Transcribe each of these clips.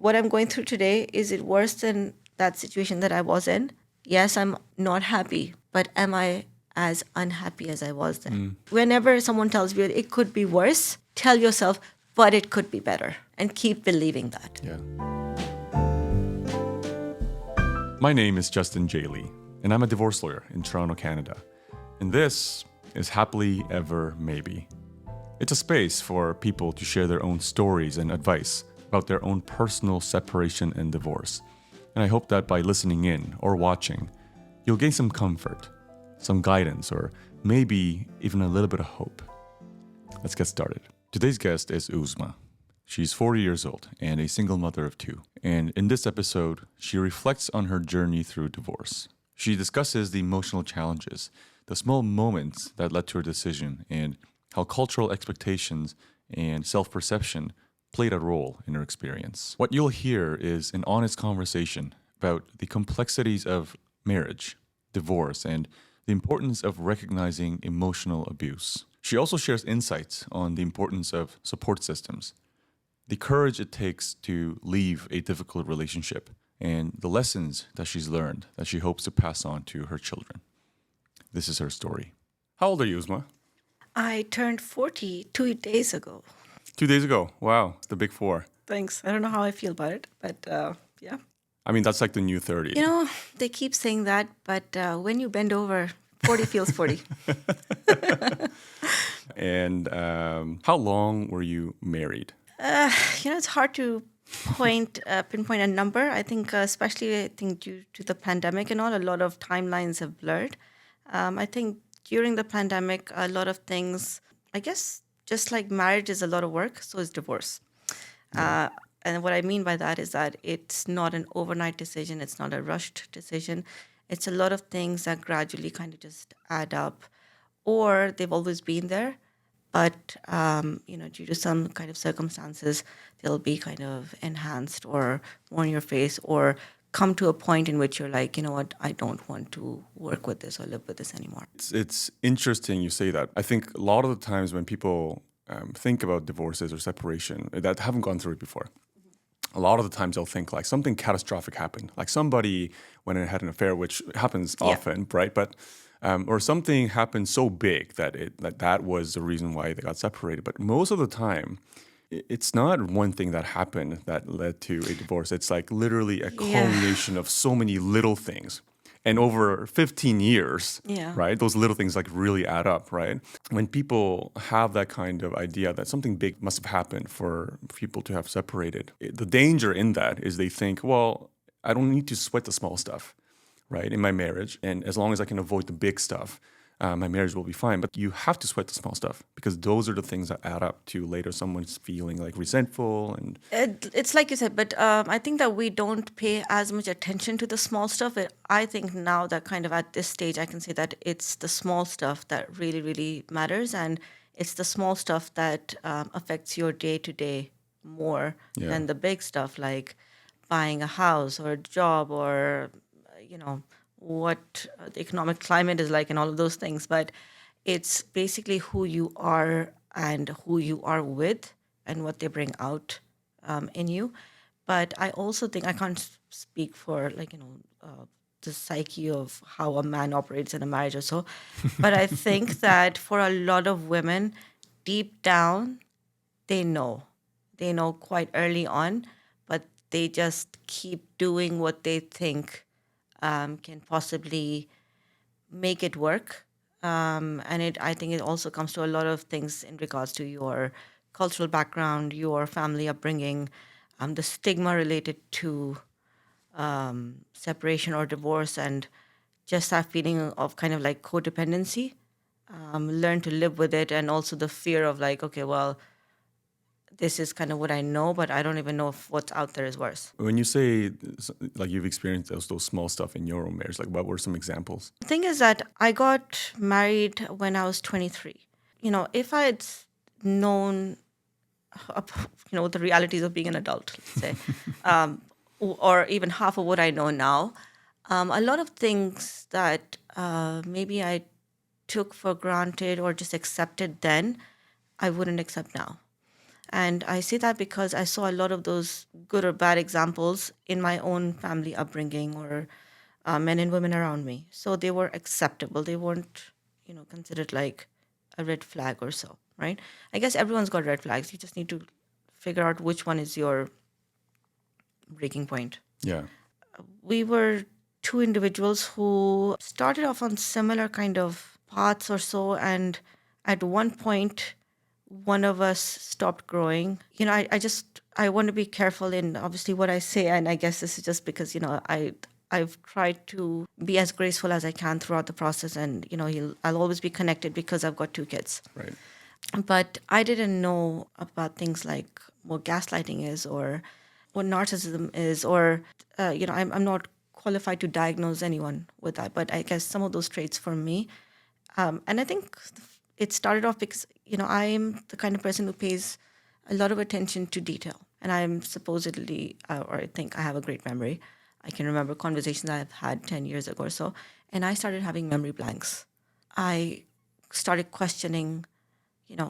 what I'm going through today, is it worse than that situation that I was in? Yes, I'm not happy, but am I as unhappy as I was then? Whenever someone tells you it could be worse, tell yourself, but it could be better, and keep believing that. Yeah. My name is Justin J. Lee, and I'm a divorce lawyer in Toronto, Canada. And this is Happily Ever Maybe. It's a space for people to share their own stories and advice about their own personal separation and divorce. And I hope that by listening in or watching, you'll gain some comfort, some guidance, or maybe even a little bit of hope. Let's get started. Today's guest is Uzma. She's 40 years old and a single mother of 2. And in this episode, she reflects on her journey through divorce. She discusses the emotional challenges, the small moments that led to her decision, and how cultural expectations and self-perception played a role in her experience. What you'll hear is an honest conversation about the complexities of marriage, divorce, and the importance of recognizing emotional abuse. She also shares insights on the importance of support systems, the courage it takes to leave a difficult relationship, and the lessons that she's learned that she hopes to pass on to her children. This is her story. How old are you, Uzma? I turned 40 2 days ago. 2 days ago. Wow, it's the big 4. Thanks. I don't know how I feel about it, but yeah. I mean, that's like the new 30. You know, they keep saying that, but when you bend over, 40 feels 40. And how long were you married? It's hard to pinpoint a number. I think, especially due to the pandemic and all, a lot of timelines have blurred. I think during the pandemic, a lot of things, I guess, just like marriage is a lot of work, so is divorce. And what I mean by that is that it's not an overnight decision. It's not a rushed decision. It's a lot of things that gradually kind of just add up, or they've always been there, but due to some kind of circumstances, they'll be kind of enhanced or more in your face, or come to a point in which you're like, you know what, I don't want to work with this or live with this anymore. It's interesting you say that. I think a lot of the times when people think about divorces or separation that haven't gone through it before, a lot of the times they'll think like something catastrophic happened, like somebody went and had an affair, which happens often, right? But or something happened so big that that was the reason why they got separated. But most of the time, it's not one thing that happened that led to a divorce. It's like literally a culmination of so many little things. And over 15 years, right, those little things like really add up, right? When people have that kind of idea that something big must have happened for people to have separated, the danger in that is they think, well, I don't need to sweat the small stuff, right, in my marriage. And as long as I can avoid the big stuff, my marriage will be fine. But you have to sweat the small stuff because those are the things that add up to later someone's feeling like resentful. And it's like you said, but I think that we don't pay as much attention to the small stuff. I think now that kind of at this stage, I can say that it's the small stuff that really, really matters. And it's the small stuff that affects your day to day more than the big stuff, like buying a house or a job or, what the economic climate is like and all of those things. But it's basically who you are and who you are with and what they bring out in you. But I also think I can't speak for the psyche of how a man operates in a marriage or so. But I think that for a lot of women, deep down, they know quite early on, but they just keep doing what they think can possibly make it work. I think it also comes to a lot of things in regards to your cultural background, your family upbringing, the stigma related to separation or divorce, and just that feeling of kind of like codependency. Learn to live with it, and also the fear of like, okay, well, this is kind of what I know, but I don't even know if what's out there is worse. when you say like you've experienced those small stuff in your own marriage, like what were some examples? The thing is that I got married when I was 23. If I had known, the realities of being an adult, let's say, or even half of what I know now, a lot of things that maybe I took for granted or just accepted then, I wouldn't accept now. And I say that because I saw a lot of those good or bad examples in my own family upbringing or men and women around me. So they were acceptable. They weren't, considered like a red flag or so, right? I guess everyone's got red flags. You just need to figure out which one is your breaking point. Yeah. We were two individuals who started off on similar kind of paths or so, and at one point one of us stopped growing. I want to be careful in obviously what I say, and I guess this is just because I've tried to be as graceful as I can throughout the process, and I'll always be connected because I've got two kids. Right. But I didn't know about things like what gaslighting is or what narcissism is, or, I'm not qualified to diagnose anyone with that. But I guess some of those traits for me. And I think it started off because, I'm the kind of person who pays a lot of attention to detail. And I'm supposedly, or I think I have a great memory. I can remember conversations I've had 10 years ago or so. And I started having memory blanks. I started questioning,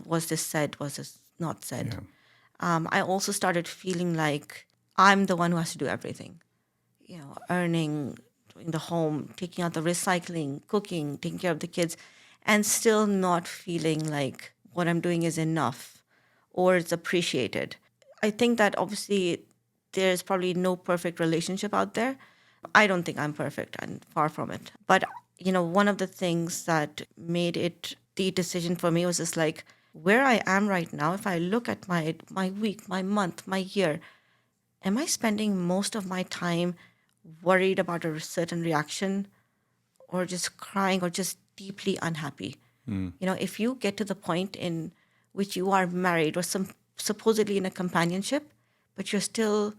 was this said? Was this not said? Yeah. I also started feeling like I'm the one who has to do everything, earning, doing the home, taking out the recycling, cooking, taking care of the kids, and still not feeling like what I'm doing is enough or it's appreciated. I think that obviously there's probably no perfect relationship out there. I don't think I'm perfect and far from it. But, one of the things that made it the decision for me was just like where I am right now, if I look at my week, my month, my year, am I spending most of my time worried about a certain reaction or just crying or just deeply unhappy? If you get to the point in which you are married or supposedly in a companionship, but you're still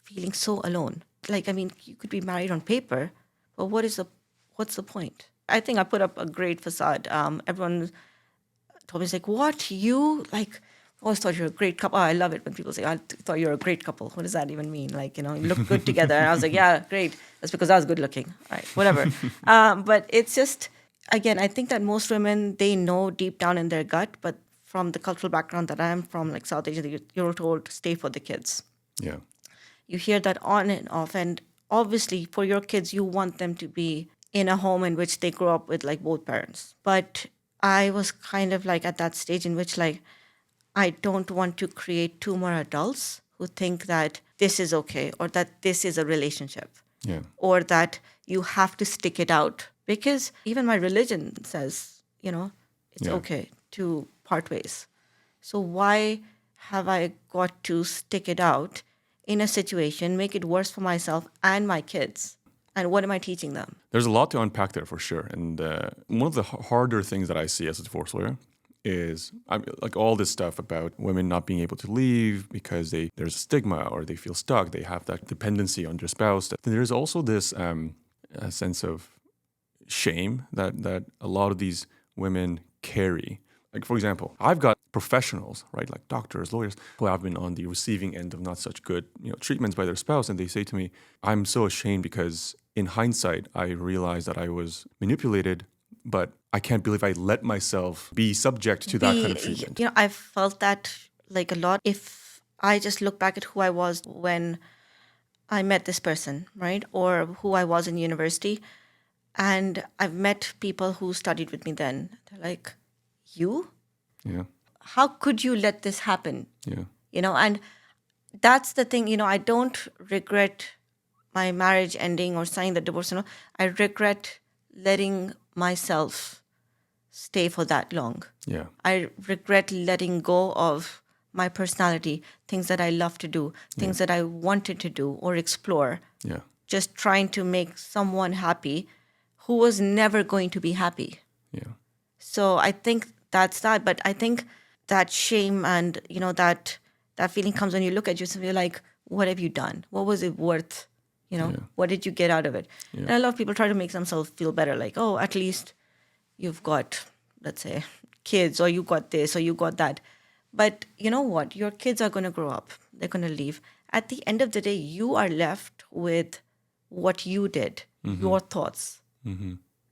feeling so alone. Like, I mean, you could be married on paper, but what's the point? I think I put up a great facade. Everyone told me, it's like, what? You, like, I always thought you're a great couple. Oh, I love it when people say, I thought you're a great couple. What does that even mean? Like, you look good together. And I was like, yeah, great. That's because I was good looking. All right, whatever. But it's just, again, I think that most women, they know deep down in their gut, but from the cultural background that I'm from, like South Asia, you're told, stay for the kids. Yeah. You hear that on and off. And obviously, for your kids, you want them to be in a home in which they grow up with like both parents. But I was kind of like at that stage in which like I don't want to create two more adults who think that this is okay or that this is a relationship Yeah. or that you have to stick it out. Because even my religion says, it's Yeah. okay to part ways. So why have I got to stick it out in a situation, make it worse for myself and my kids? And what am I teaching them? There's a lot to unpack there for sure. And one of the harder things that I see as a divorce lawyer is like all this stuff about women not being able to leave because there's a stigma or they feel stuck. They have that dependency on their spouse. Then there's also this a sense of shame that a lot of these women carry. Like, for example, I've got professionals, right, like doctors, lawyers, who have been on the receiving end of not such good, treatments by their spouse, and they say to me, "I'm so ashamed because in hindsight, I realized that I was manipulated, but I can't believe I let myself be subject to that kind of treatment." I've felt that like a lot. If I just look back at who I was when I met this person, right, or who I was in university, and I've met people who studied with me then, they're like, you? Yeah, How could you let this happen? yeah, And that's the thing, I don't regret my marriage ending or signing the divorce. I regret letting myself stay for that long. yeah, I regret letting go of my personality, things that I love to do, things that I wanted to do or explore, yeah, just trying to make someone happy who was never going to be happy. yeah, So I think that's that. But I think that shame and, that feeling comes when you look at yourself, you're like, what have you done? What was it worth? What did you get out of it? Yeah. And a lot of people try to make themselves feel better, like, oh, at least you've got, let's say, kids, or you got this, or you got that. But you know what? Your kids are going to grow up. They're going to leave. At the end of the day, you are left with what you did, your thoughts.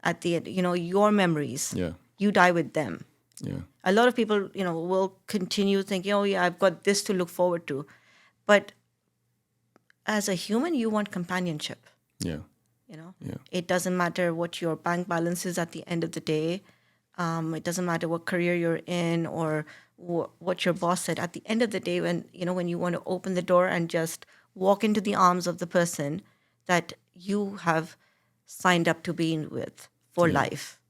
At the end, your memories. yeah, You die with them. Yeah. A lot of people, will continue thinking, oh, yeah, I've got this to look forward to. But as a human, you want companionship. Yeah. Yeah. It doesn't matter what your bank balance is at the end of the day. It doesn't matter what career you're in or what your boss said. At the end of the day, when you want to open the door and just walk into the arms of the person that you have signed up to be with for Yeah. life,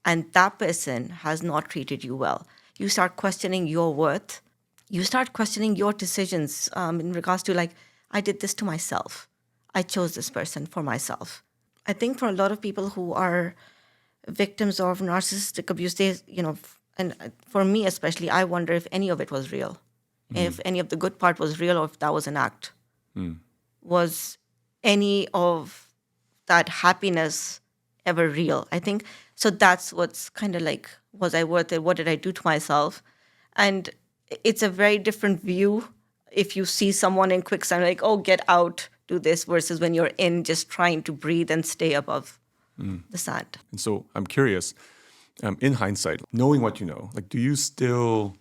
and that person has not treated you well, you start questioning your worth. You start questioning your decisions in regards to, like, I did this to myself. I chose this person for myself. I think for a lot of people who are victims of narcissistic abuse, and for me especially, I wonder if any of it was real, if any of the good part was real, or if that was an act. Was any of that happiness ever real? I think so. That's what's kind of like, was I worth it? What did I do to myself? And it's a very different view if you see someone in quicksand, like, oh, get out, do this, versus when you're in just trying to breathe and stay above the sand. And so I'm curious, in hindsight, knowing what you know, like, do you still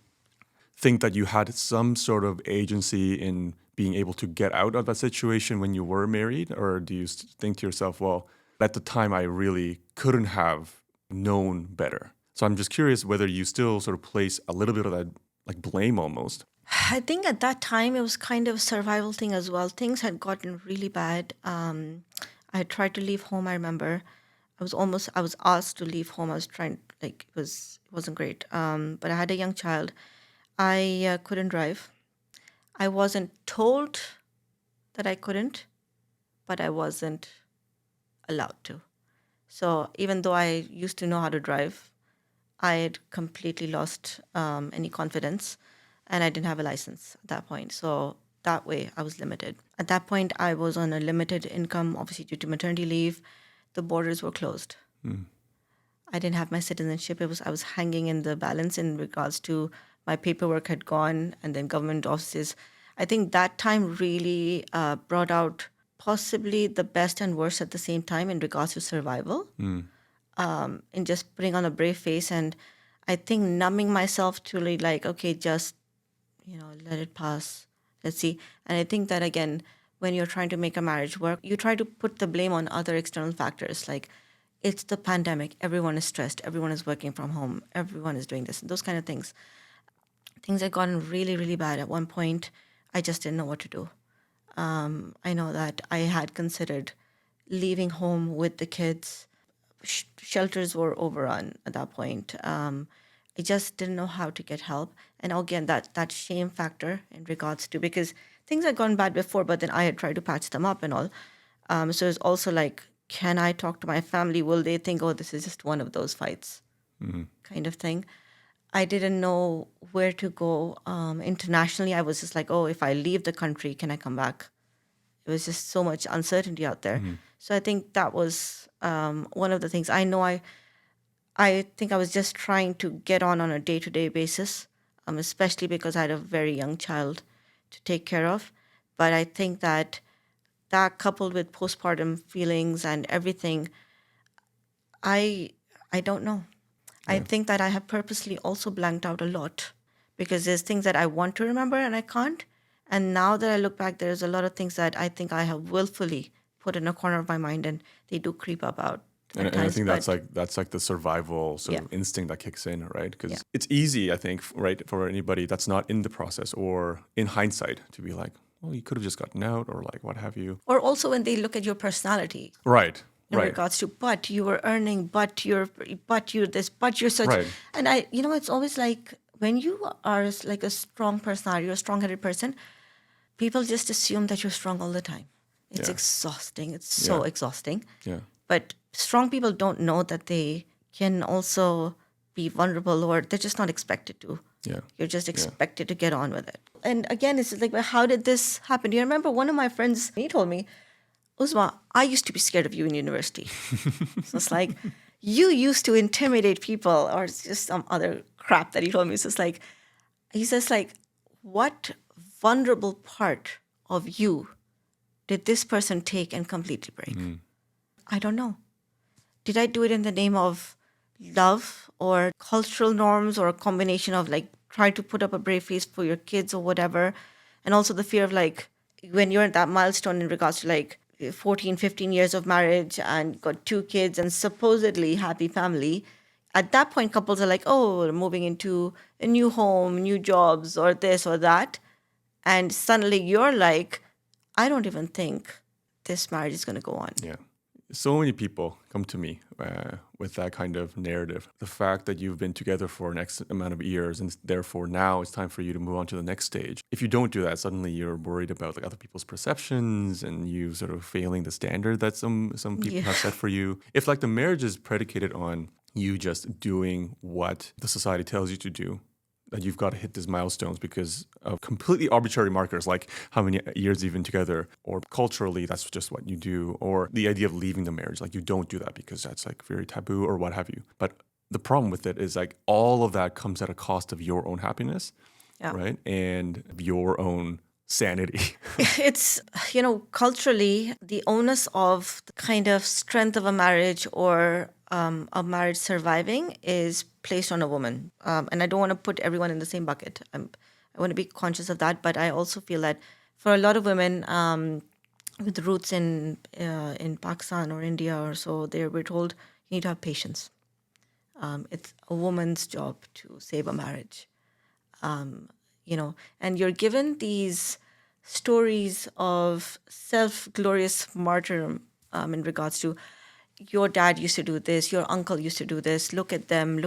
think that you had some sort of agency in being able to get out of that situation when you were married? Or do you think to yourself, well, at the time I really couldn't have known better? So I'm just curious whether you still sort of place a little bit of that like blame almost. I think at that time it was kind of a survival thing as well. Things had gotten really bad. I had tried to leave home. I remember, I was asked to leave home. I was trying, like, it wasn't great. But I had a young child. I couldn't drive. I wasn't told that I couldn't, but I wasn't allowed to. So even though I used to know how to drive, I had completely lost any confidence, and I didn't have a license at that point. So that way I was limited. At that point, I was on a limited income, obviously due to maternity leave. The borders were closed. I didn't have my citizenship. I was hanging in the balance in regards to my paperwork had gone, and then government offices. I think that time really brought out possibly the best and worst at the same time in regards to survival. In just putting on a brave face, and I think numbing myself to really, like, okay, just let it pass. Let's see. And I think that, again, when you're trying to make a marriage work, you try to put the blame on other external factors. Like, it's the pandemic. Everyone is stressed. Everyone is working from home. Everyone is doing this. Those kind of things. Things had gotten really, really bad at one point. I just didn't know what to do. I know that I had considered leaving home with the kids. Shelters were overrun at that point. I just didn't know how to get help. And again, that shame factor in regards to, because things had gone bad before, but then I had tried to patch them up and all. So it's also like, can I talk to my family? Will they think, oh, this is just one of those fights, kind of thing? I didn't know where to go internationally. I was just like, oh, if I leave the country, can I come back? It was just so much uncertainty out there. So I think that was one of the things. I think I was just trying to get on a day-to-day basis, especially because I had a very young child to take care of. But I think that coupled with postpartum feelings and everything, I don't know. I Yeah. think that I have purposely also blanked out a lot because there's things that I want to remember and I can't. And now that I look back, there's a lot of things that I think I have willfully put in a corner of my mind, and they do creep up out at And I times. think But that's like the survival sort yeah, of instinct that kicks in, right? Because yeah. it's easy, I think, right, for anybody that's not in the process or in hindsight to be like, well, you could have just gotten out or like what have you. Or also when they look at your personality Right, in right, regards to, but you were earning, but you're this, but you're such. right. And it's always like when you are like a strong personality, you're a strong-headed person, people just assume that you're strong all the time. It's Yeah, exhausting. It's yeah, so exhausting. yeah, But strong people don't know that they can also be vulnerable, or they're just not expected to. yeah, You're just yeah. expected to get on with it. And again, it's like, well, how did this happen? Do you remember one of my friends, he told me, Uzma, I used to be scared of you in university. So it's like, you used to intimidate people, or it's just some other crap that he told me. So it's like, he says, like, what vulnerable part of you did this person take and completely break? I don't know. Did I do it in the name of love or cultural norms, or a combination of like try to put up a brave face for your kids or whatever. And also the fear of like when you're at that milestone in regards to like 14, 15 years of marriage and got two kids and supposedly happy family. At that point, couples are like, oh, we're moving into a new home, new jobs, or this or that. And suddenly you're like, I don't even think this marriage is going to go on. Yeah. So many people come to me with that kind of narrative. The fact that you've been together for an X amount of years and therefore now it's time for you to move on to the next stage. If you don't do that, suddenly you're worried about like other people's perceptions and you sort of failing the standard that some people Yeah. have set for you. If like the marriage is predicated on you just doing what the society tells you to do, that you've got to hit these milestones because of completely arbitrary markers like how many years you've been together, or culturally that's just what you do, or the idea of leaving the marriage, like you don't do that because that's like very taboo or what have you. But the problem with it is like all of that comes at a cost of your own happiness, Yeah. right? And your own sanity. It's, culturally, the onus of the kind of strength of a marriage or a marriage surviving is placed on a woman. And I don't want to put everyone in the same bucket. I want to be conscious of that. But I also feel that for a lot of women with roots in Pakistan or India or so, we're told you need to have patience. It's a woman's job to save a marriage. And you're given these stories of self-glorious martyrdom in regards to your dad used to do this, your uncle used to do this, look at them.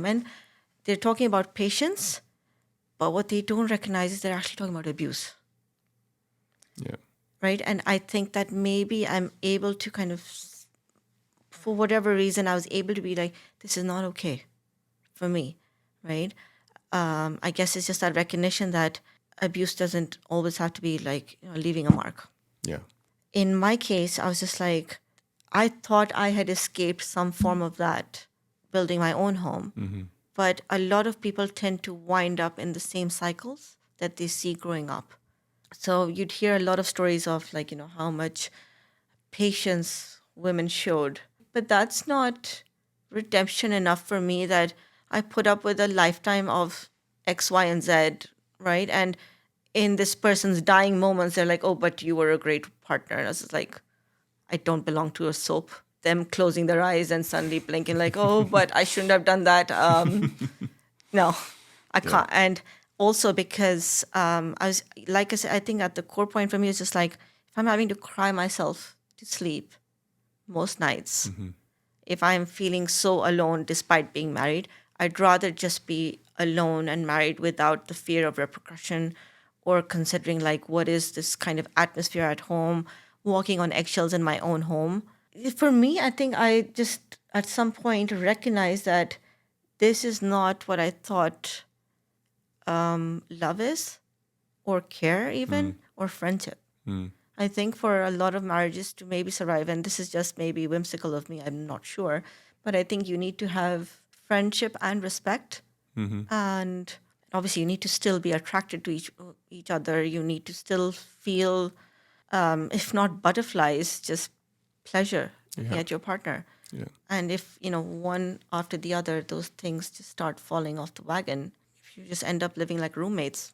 And they're talking about patience, but what they don't recognize is they're actually talking about abuse, Yeah. right? And I think that maybe I'm able to kind of, for whatever reason, I was able to be like, this is not okay for me, right? I guess it's just that recognition that abuse doesn't always have to be like leaving a mark. Yeah. In my case, I was just like, I thought I had escaped some form of that, building my own home. But a lot of people tend to wind up in the same cycles that they see growing up. So you'd hear a lot of stories of like, how much patience women showed. But that's not redemption enough for me that I put up with a lifetime of X, Y, and Z, right? And in this person's dying moments, they're like, oh, but you were a great partner. And I was just like, I don't belong to a soap. Them closing their eyes and suddenly blinking, like, oh, but I shouldn't have done that. No, I Yeah. can't. And also because I was, like I said, I think at the core point for me is just like, if I'm having to cry myself to sleep most nights, if I'm feeling so alone despite being married, I'd rather just be alone and married without the fear of repercussion or considering like what is this kind of atmosphere at home, walking on eggshells in my own home. For me, I think I just at some point recognized that this is not what I thought love is, or care even, or friendship. I think for a lot of marriages to maybe survive, and this is just maybe whimsical of me, I'm not sure, but I think you need to have friendship and respect. And obviously, you need to still be attracted to each other. You need to still feel, if not butterflies, just pleasure looking Yeah. at your partner. Yeah. And if, one after the other, those things just start falling off the wagon, if you just end up living like roommates,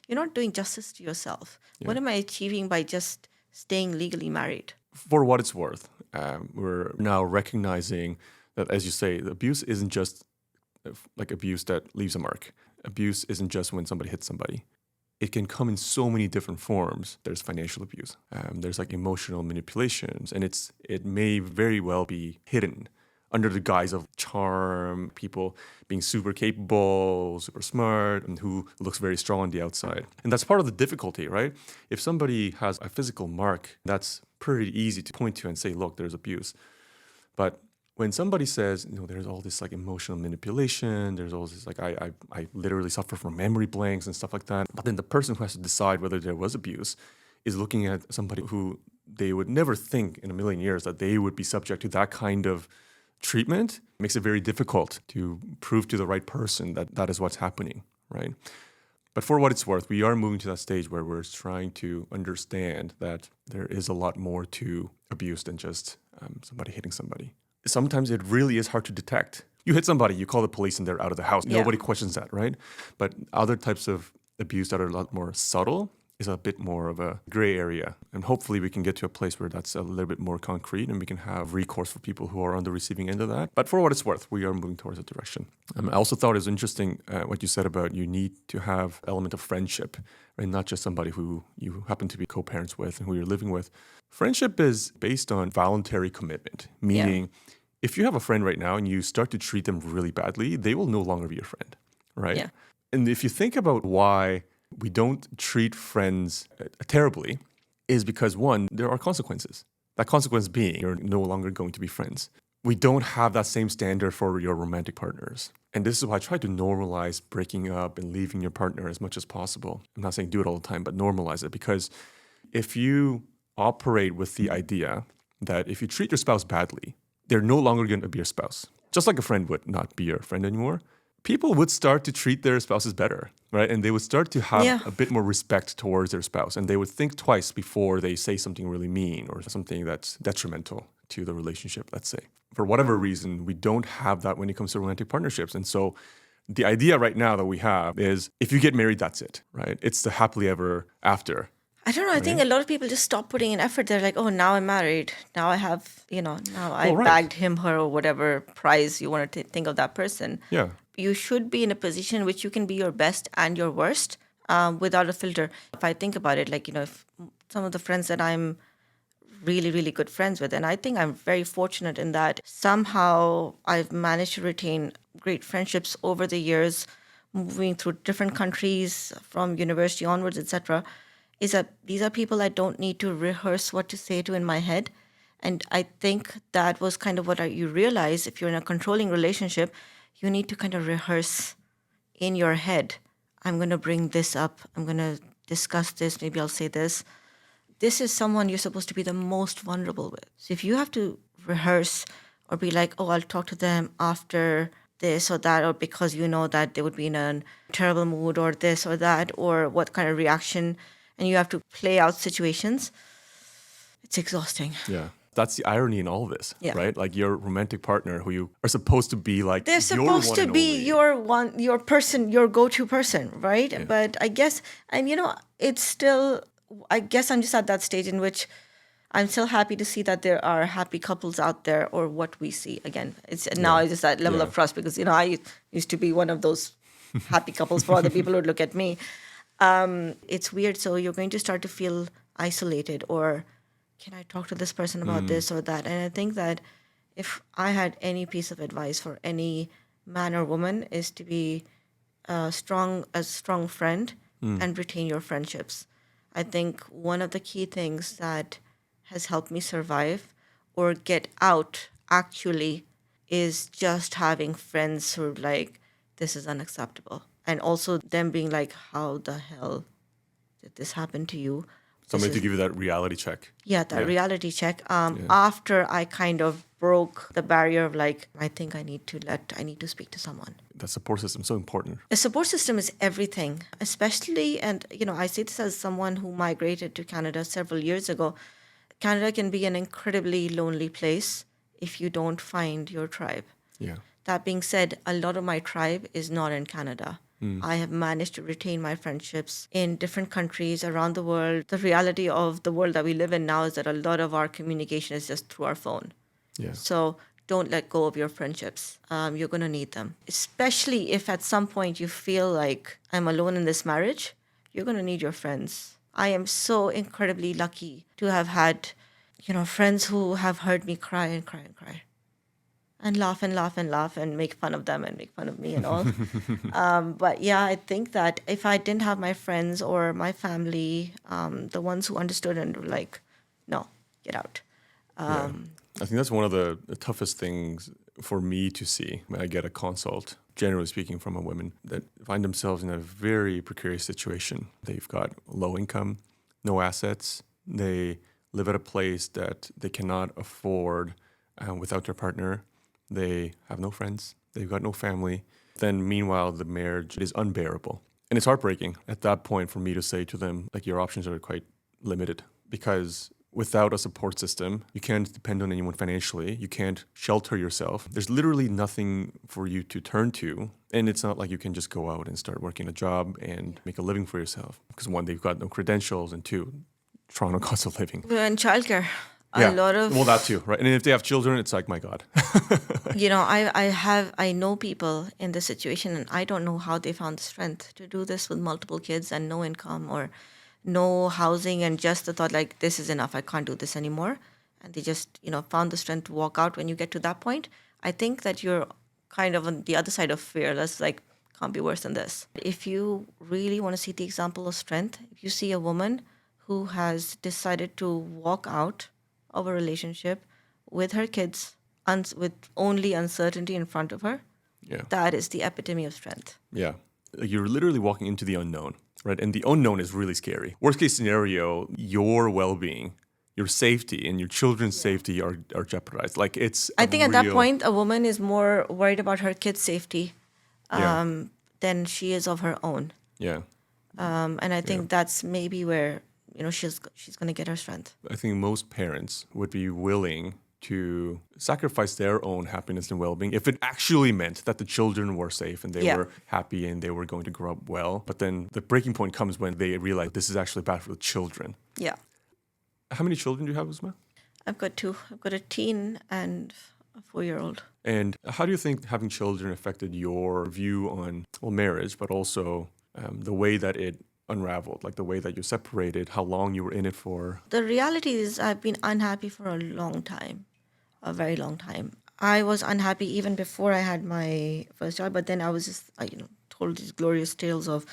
you're not doing justice to yourself. What am I achieving by just staying legally married? For what it's worth, we're now recognizing that, as you say, the abuse isn't just like abuse that leaves a mark. Abuse isn't just when somebody hits somebody. It can come in so many different forms. There's financial abuse. There's like emotional manipulations, and it may very well be hidden under the guise of charm, people being super capable, super smart, and who looks very strong on the outside. And that's part of the difficulty, right? If somebody has a physical mark, that's pretty easy to point to and say, look, there's abuse. But when somebody says, there's all this like emotional manipulation, there's all this like I literally suffer from memory blanks and stuff like that. But then the person who has to decide whether there was abuse is looking at somebody who they would never think in a million years that they would be subject to that kind of treatment. It makes it very difficult to prove to the right person that that is what's happening, right? But for what it's worth, we are moving to that stage where we're trying to understand that there is a lot more to abuse than just somebody hitting somebody. sometimes it really is hard to detect. You hit somebody, you call the police, and they're out of the house. Yeah. Nobody questions that, right? But other types of abuse that are a lot more subtle is a bit more of a gray area. And hopefully we can get to a place where that's a little bit more concrete and we can have recourse for people who are on the receiving end of that. But for what it's worth, we are moving towards that direction. I also thought it was interesting what you said about you need to have element of friendship, right? Not just somebody who you happen to be co-parents with and who you're living with. Friendship is based on voluntary commitment, meaning if you have a friend right now and you start to treat them really badly, they will no longer be your friend, right? Yeah. And if you think about why we don't treat friends terribly, is because one, there are consequences. That consequence being you're no longer going to be friends. We don't have that same standard for your romantic partners. And this is why I try to normalize breaking up and leaving your partner as much as possible. I'm not saying do it all the time, but normalize it. Because if you operate with the idea that if you treat your spouse badly, they're no longer going to be your spouse. Just like a friend would not be your friend anymore, people would start to treat their spouses better, right? And they would start to have a bit more respect towards their spouse. And they would think twice before they say something really mean or something that's detrimental to the relationship, let's say. For whatever reason, we don't have that when it comes to romantic partnerships. And so the idea right now that we have is if you get married, that's it, right? It's the happily ever after. I don't know. I think a lot of people just stop putting in effort. They're like, oh, now I'm married. Now I have, now I bagged him, her, or whatever prize you want to think of that person. Yeah. You should be in a position in which you can be your best and your worst without a filter. If I think about it, like, if some of the friends that I'm really, really good friends with, and I think I'm very fortunate in that somehow I've managed to retain great friendships over the years, moving through different countries from university onwards, etc., is that these are people I don't need to rehearse what to say to in my head. And I think that was kind of what you realize if you're in a controlling relationship, you need to kind of rehearse in your head. I'm going to bring this up. I'm going to discuss this. Maybe I'll say this. This is someone you're supposed to be the most vulnerable with. So if you have to rehearse or be like, oh, I'll talk to them after this or that, or because you know that they would be in a terrible mood or this or that, or what kind of reaction, and you have to play out situations, it's exhausting. Yeah. That's the irony in all of this, right? Like your romantic partner who you are supposed to be like they're supposed to be your person, your go-to person, right? Yeah. But I guess, and it's still, I guess I'm just at that stage in which I'm still happy to see that there are happy couples out there, or what we see. Again, it's now it's just that level of trust because, I used to be one of those happy couples for other people who would look at me. It's weird. So you're going to start to feel isolated, or can I talk to this person about this or that? And I think that if I had any piece of advice for any man or woman is to be a strong friend and retain your friendships. I think one of the key things that has helped me survive or get out actually is just having friends who are like, this is unacceptable. And also them being like, how the hell did this happen to you? Somebody to give you that reality check. Yeah, that reality check. After I kind of broke the barrier of like, I think I need to speak to someone. That support system is so important. A support system is everything, especially, and I say this as someone who migrated to Canada several years ago. Canada can be an incredibly lonely place if you don't find your tribe. Yeah. That being said, a lot of my tribe is not in Canada. I have managed to retain my friendships in different countries around the world. The reality of the world that we live in now is that a lot of our communication is just through our phone. Yeah. So don't let go of your friendships. You're going to need them. Especially if at some point you feel like I'm alone in this marriage, you're going to need your friends. I am so incredibly lucky to have had, friends who have heard me cry and cry and cry. And laugh and laugh and laugh and make fun of them and make fun of me and all. But yeah, I think that if I didn't have my friends or my family, the ones who understood and were like, no, get out. I think that's one of the toughest things for me to see when I get a consult, generally speaking, from a woman that find themselves in a very precarious situation. They've got low income, no assets. They live at a place that they cannot afford without their partner. They have no friends. They've got no family. Then meanwhile, the marriage is unbearable. And it's heartbreaking at that point for me to say to them, like, your options are quite limited because without a support system. You can't depend on anyone financially. You can't shelter yourself. There's literally nothing for you to turn to. And it's not like you can just go out and start working a job and make a living for yourself. Because one, they've got no credentials, and two, Toronto cost of living. And childcare. A Yeah. lot of Well, that too, right? And if they have children, it's like, my God. I know people in this situation, and I don't know how they found the strength to do this with multiple kids and no income or no housing, and just the thought like, this is enough, I can't do this anymore, and they just found the strength to walk out. When you get to that point, I think that you're kind of on the other side of fear. That's like, can't be worse than this. If you really want to see the example of strength, if you see a woman who has decided to walk out of a relationship with her kids, with only uncertainty in front of her, Yeah. that is the epitome of strength. Yeah. Like, you're literally walking into the unknown, right? And the unknown is really scary. Worst case scenario, your well-being, your safety, and your children's safety are jeopardized. Like, it's I a think at that real- point, a woman is more worried about her kids' safety Yeah. than she is of her own. Yeah. And I think that's maybe where she's going to get her strength. I think most parents would be willing to sacrifice their own happiness and well-being if it actually meant that the children were safe and they Yeah. were happy and they were going to grow up well. But then the breaking point comes when they realize this is actually bad for the children. Yeah. How many children do you have, Uzma? I've got two. I've got a teen and a 4-year-old. And how do you think having children affected your view on, well, marriage, but also the way that it unraveled, like the way that you separated, how long you were in it for? The reality is I've been unhappy for a long time, a very long time. I was unhappy even before I had my first child, but then I was just, told these glorious tales of,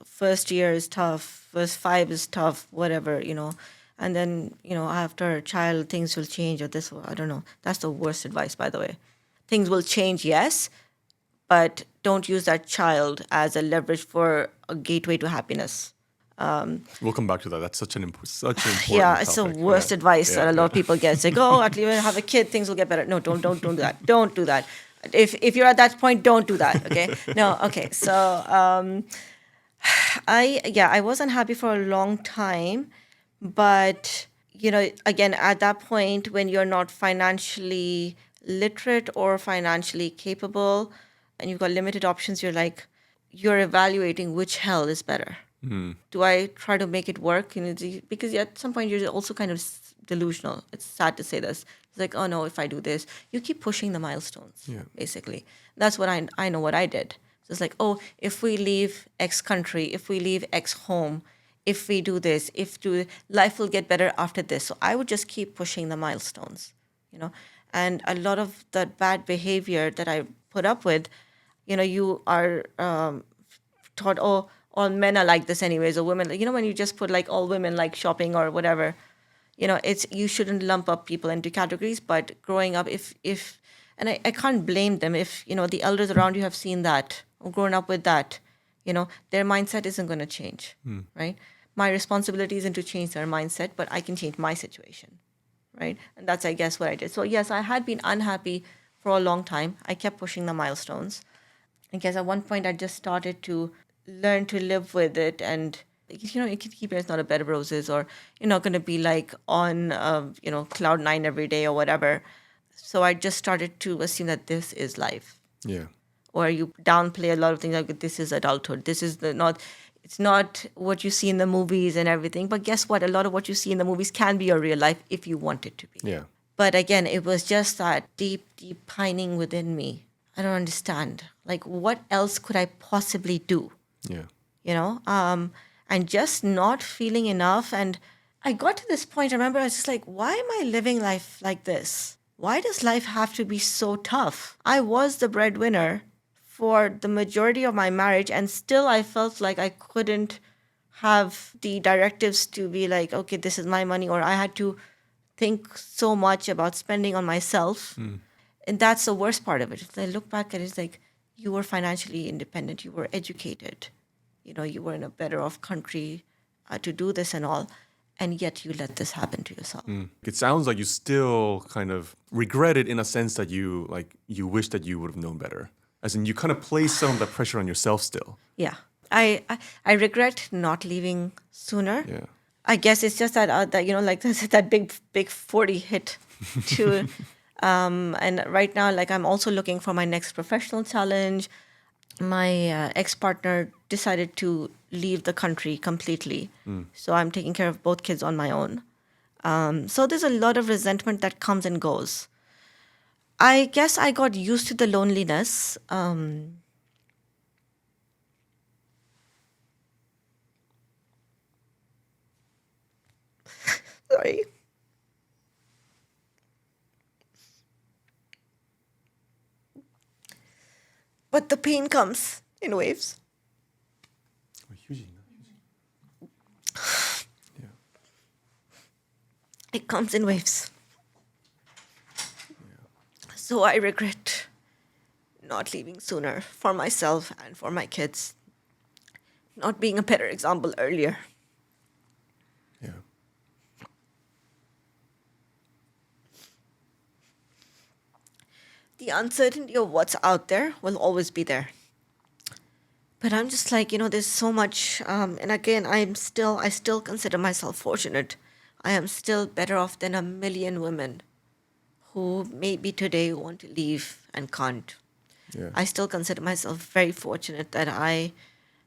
first year is tough, first 5 is tough, whatever, And then, after a child, things will change or this, I don't know. That's the worst advice, by the way. Things will change, yes, but don't use that child as a leverage for a gateway to happiness. We'll come back to that. That's such an important Yeah, it's the topic. worst Yeah. advice that a lot Yeah. of people get. It's like, oh, at least when I have a kid, things will get better. No, don't do that. Don't do that. If you're at that point, don't do that. Okay. No. Okay. So I was unhappy for a long time, but again, at that point when you're not financially literate or financially capable, and you've got limited options, you're evaluating which hell is better. Do I try to make it work? Because at some point you're also kind of delusional. It's sad to say this. It's like, oh no, if I do this, you keep pushing the milestones. Yeah. Basically, that's what I know what I did. So it's like, oh, if we leave X country, if we leave X home, if we do this, life will get better after this. So I would just keep pushing the milestones, And a lot of that bad behavior that I put up with, you are taught, oh, all men are like this anyways, or women, when you just put like all women like shopping or whatever, you shouldn't lump up people into categories. But growing up, and I can't blame them if, the elders around you have seen that or grown up with that, their mindset isn't going to change, right? My responsibility isn't to change their mindset, but I can change my situation, right? And that's, I guess, what I did. So yes, I had been unhappy for a long time. I kept pushing the milestones. I guess at one point I just started to learn to live with it, and you can keep it. It's not a bed of roses, or you're not going to be like on cloud 9 every day or whatever. So I just started to assume that this is life. Yeah. Or you downplay a lot of things like, this is adulthood. This is it's not what you see in the movies and everything. But guess what? A lot of what you see in the movies can be your real life if you want it to be. Yeah. But again, it was just that deep, deep pining within me. I don't understand. Like, what else could I possibly do? Yeah. And just not feeling enough. And I got to this point, I remember I was just like, why am I living life like this? Why does life have to be so tough? I was the breadwinner for the majority of my marriage, and still I felt like I couldn't have the directives to be like, okay, this is my money, or I had to think so much about spending on myself. And that's the worst part of it. If I look back at it, it's like, you were financially independent, you were educated, you were in a better off country to do this and all, and yet you let this happen to yourself. It sounds like you still kind of regret it in a sense that you wish that you would have known better. As in, you kind of place some of that pressure on yourself still. Yeah. I regret not leaving sooner. Yeah. I guess it's just that like that big 40 hit to and right now like I'm also looking for my next professional challenge. My ex-partner decided to leave the country completely. So I'm taking care of both kids on my own. So there's a lot of resentment that comes and goes. I guess I got used to the loneliness. Sorry. But the pain comes in waves. Yeah. It comes in waves. So I regret not leaving sooner for myself and for my kids. Not being a better example earlier. Yeah. The uncertainty of what's out there will always be there. But I'm just like, there's so much. And again, I still consider myself fortunate. I am still better off than a million women who maybe today want to leave and can't. Yeah. I still consider myself very fortunate that I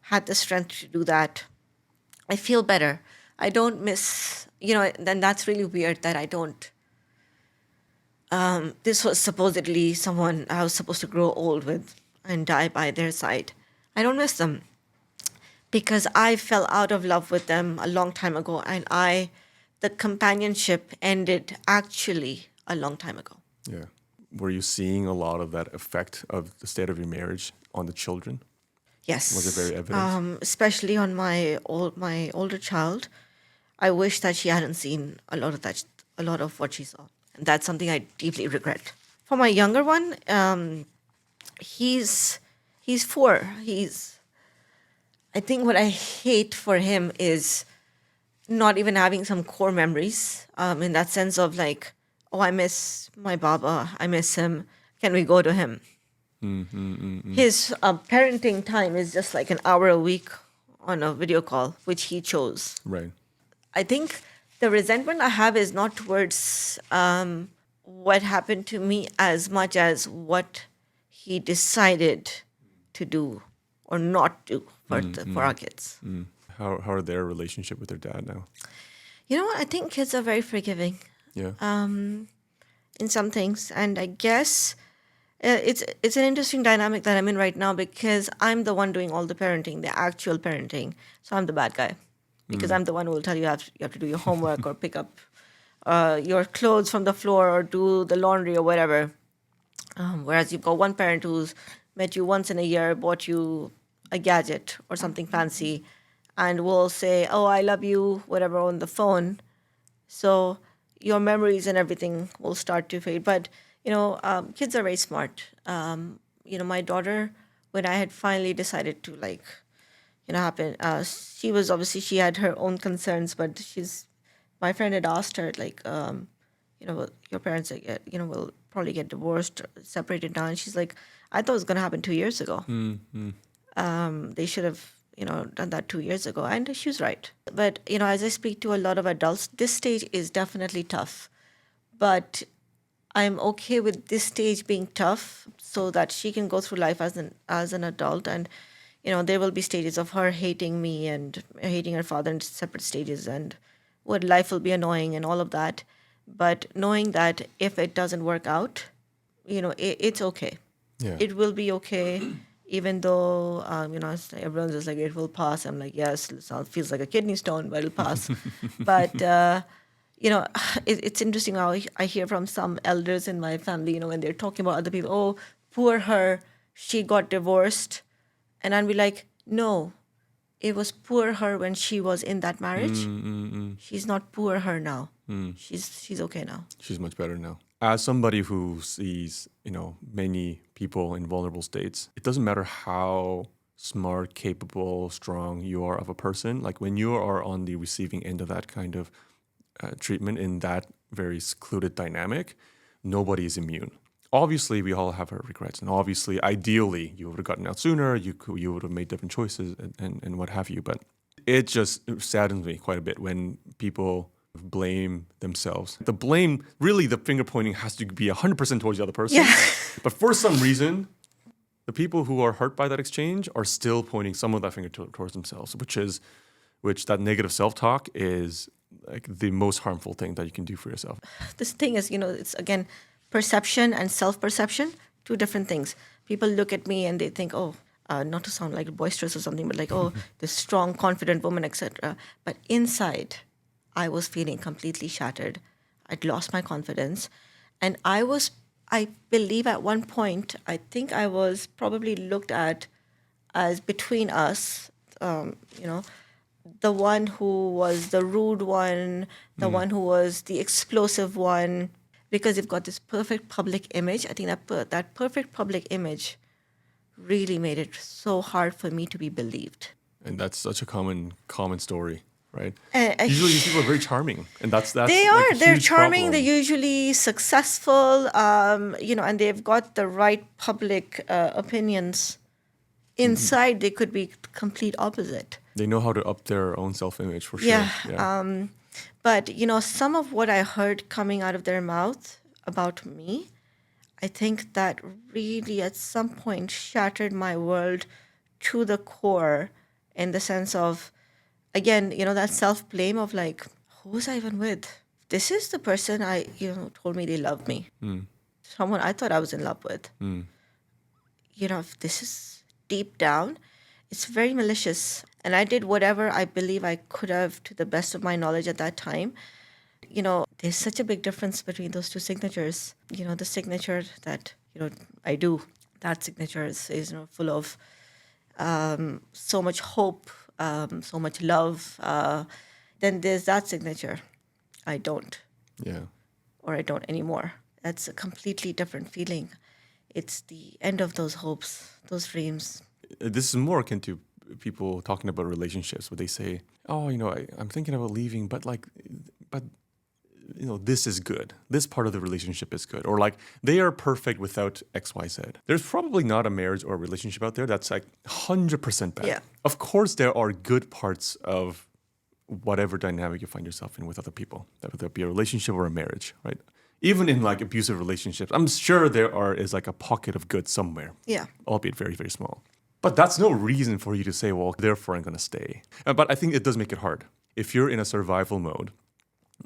had the strength to do that. I feel better. I don't miss, then that's really weird that I don't. This was supposedly someone I was supposed to grow old with and die by their side. I don't miss them because I fell out of love with them a long time ago, and the companionship ended actually a long time ago. Yeah. Were you seeing a lot of that effect of the state of your marriage on the children? Was it Yes, very evident? especially on my older child. I wish that she hadn't seen a lot of what she saw, and that's something I deeply regret. For my younger one, he's he's 4. I think what I hate for him is not even having some core memories. In that sense of like, oh, I miss my Baba, I miss him. Can we go to him? His parenting time is just like an hour a week on a video call, which he chose. Right. I think the resentment I have is not towards what happened to me as much as what he decided to do or not do for our kids. How are their relationship with their dad now? You know what? I think kids are very forgiving Yeah. in some things, and I guess it's an interesting dynamic that I'm in right now because I'm the one doing all the parenting, the actual parenting. So I'm the bad guy because I'm the one who will tell you you have to do your homework or pick up your clothes from the floor or do the laundry or whatever. Whereas you've got one parent who's met you once in a year, bought you a gadget or something fancy, and will say, "Oh, I love you," whatever on the phone. So your memories and everything will start to fade. But kids are very smart. My daughter, when I had finally decided to like, happen, she had her own concerns, but my friend had asked her like, well, your parents, will probably get divorced, or separated now, and she's like, I thought it was gonna happen 2 years ago. They should have done that 2 years ago, and she was right. But as I speak to a lot of adults, this stage is definitely tough, but I'm okay with this stage being tough so that she can go through life as an adult, and there will be stages of her hating me and hating her father in separate stages, and what life will be annoying and all of that. But knowing that if it doesn't work out, it's okay. Yeah. It will be okay, even though everyone's just like it will pass. I'm like, yes, it feels like a kidney stone, but it'll pass. But it's interesting how I hear from some elders in my family, when they're talking about other people. Oh, poor her, she got divorced, and I'd be like, no, it was poor her when she was in that marriage. She's not poor her now. She's okay now. She's much better now. As somebody who sees, many people in vulnerable states, it doesn't matter how smart, capable, strong you are of a person. Like when you are on the receiving end of that kind of treatment in that very secluded dynamic, nobody is immune. Obviously, we all have our regrets, and obviously, ideally, you would have gotten out sooner. You would have made different choices, and what have you. But It just saddens me quite a bit when people blame themselves. The blame, really, the finger pointing has to be 100% towards the other person. Yeah. But for some reason, the people who are hurt by that exchange are still pointing some of that finger towards themselves, which that negative self-talk is like the most harmful thing that you can do for yourself. This thing is, it's again perception and self-perception, two different things. People look at me and they think, oh, not to sound like boisterous or something, but like, oh, this strong, confident woman, etc. But inside, I was feeling completely shattered. I'd lost my confidence, and I believe at one point, I think I was probably looked at as between us, the one who was the rude one, the one who was the explosive one, because you've got this perfect public image. I think that perfect public image really made it so hard for me to be believed. And that's such a common story, right? Uh, Usually these people are very charming, and that's They like are. a They're huge charming. problem. They're usually successful. And they've got the right public opinions. Inside, they could be complete opposite. They know how to up their own self-image for sure. Yeah. But some of what I heard coming out of their mouth about me, I think that really at some point shattered my world to the core, in the sense of, again, that self-blame of like, who was I even with? This is the person told me they love me. Someone I thought I was in love with. If this is deep down, it's very malicious. And I did whatever I believe I could have to the best of my knowledge at that time. There's such a big difference between those two signatures. The signature that, I do, that signature is full of so much hope, so much love. Then there's that signature. I don't, Yeah. or I don't anymore. That's a completely different feeling. It's the end of those hopes, those dreams. This is more akin to people talking about relationships, where they say, "Oh, I'm thinking about leaving, but this is good. This part of the relationship is good," or like they are perfect without X, Y, Z. There's probably not a marriage or a relationship out there that's like 100% bad. Yeah. Of course, there are good parts of whatever dynamic you find yourself in with other people, whether it be a relationship or a marriage, right? Even in like abusive relationships, I'm sure is like a pocket of good somewhere. Yeah. Albeit very, very small. But that's no reason for you to say, well, therefore I'm going to stay. But I think it does make it hard. If you're in a survival mode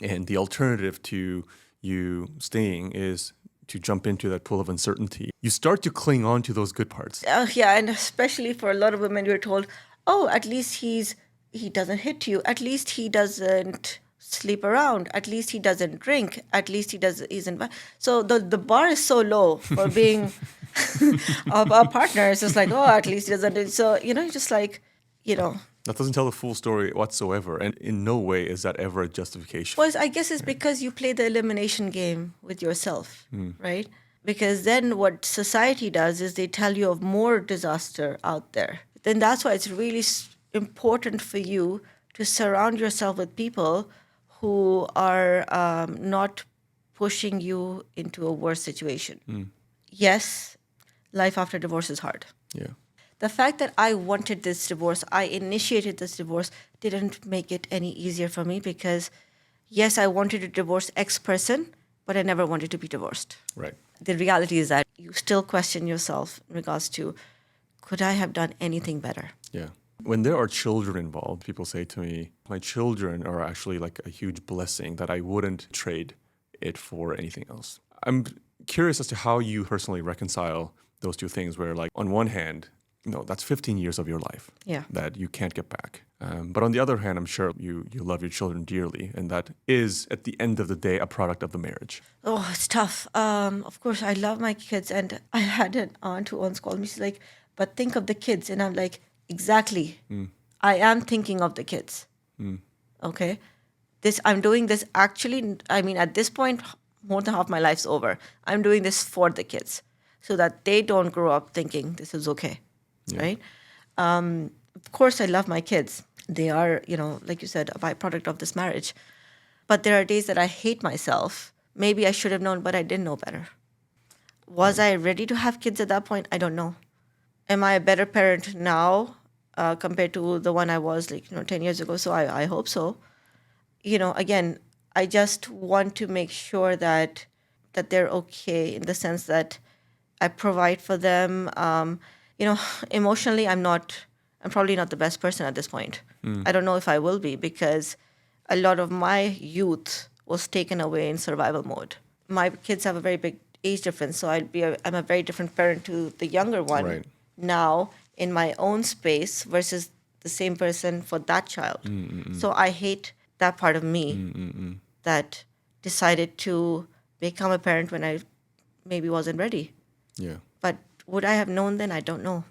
and the alternative to you staying is to jump into that pool of uncertainty, you start to cling on to those good parts. Yeah, and especially for a lot of women, you're told, oh, at least he doesn't hit you. At least he doesn't sleep around. At least he doesn't drink. At least isn't. So the bar is so low for being our partner. It's just like, oh, at least he doesn't. So, just like, That doesn't tell the full story whatsoever. And in no way is that ever a justification. Well, I guess it's because you play the elimination game with yourself, right? Because then what society does is they tell you of more disaster out there. Then that's why it's really important for you to surround yourself with people who are not pushing you into a worse situation. Yes, life after divorce is hard. Yeah. The fact that I wanted this divorce, I initiated this divorce, didn't make it any easier for me, because, yes, I wanted to divorce X person, but I never wanted to be divorced. Right. The reality is that you still question yourself in regards to, could I have done anything better? Yeah. When there are children involved, people say to me, my children are actually like a huge blessing that I wouldn't trade it for anything else. I'm curious as to how you personally reconcile those two things, where like on one hand, that's 15 years of your life that you can't get back. But on the other hand, I'm sure you love your children dearly, and that is, at the end of the day, a product of the marriage. Oh, it's tough. Of course, I love my kids, and I had an aunt who once called me. She's like, but think of the kids. And I'm like, exactly. I am thinking of the kids. Okay? I'm doing this actually, at this point, more than half my life's over. I'm doing this for the kids so that they don't grow up thinking this is okay. Yeah. Right? Of course, I love my kids. They are, like you said, a byproduct of this marriage. But there are days that I hate myself. Maybe I should have known, but I didn't know better. Was I ready to have kids at that point? I don't know. Am I a better parent now compared to the one I was 10 years ago. So I hope so. Again, I just want to make sure that they're okay in the sense that I provide for them. Emotionally, I'm probably not the best person at this point. I don't know if I will be because a lot of my youth was taken away in survival mode. My kids have a very big age difference, so I'm a very different parent to the younger one Right. now in my own space versus the same person for that child. So I hate that part of me that decided to become a parent when I maybe wasn't ready. Yeah. But would I have known then? I don't know.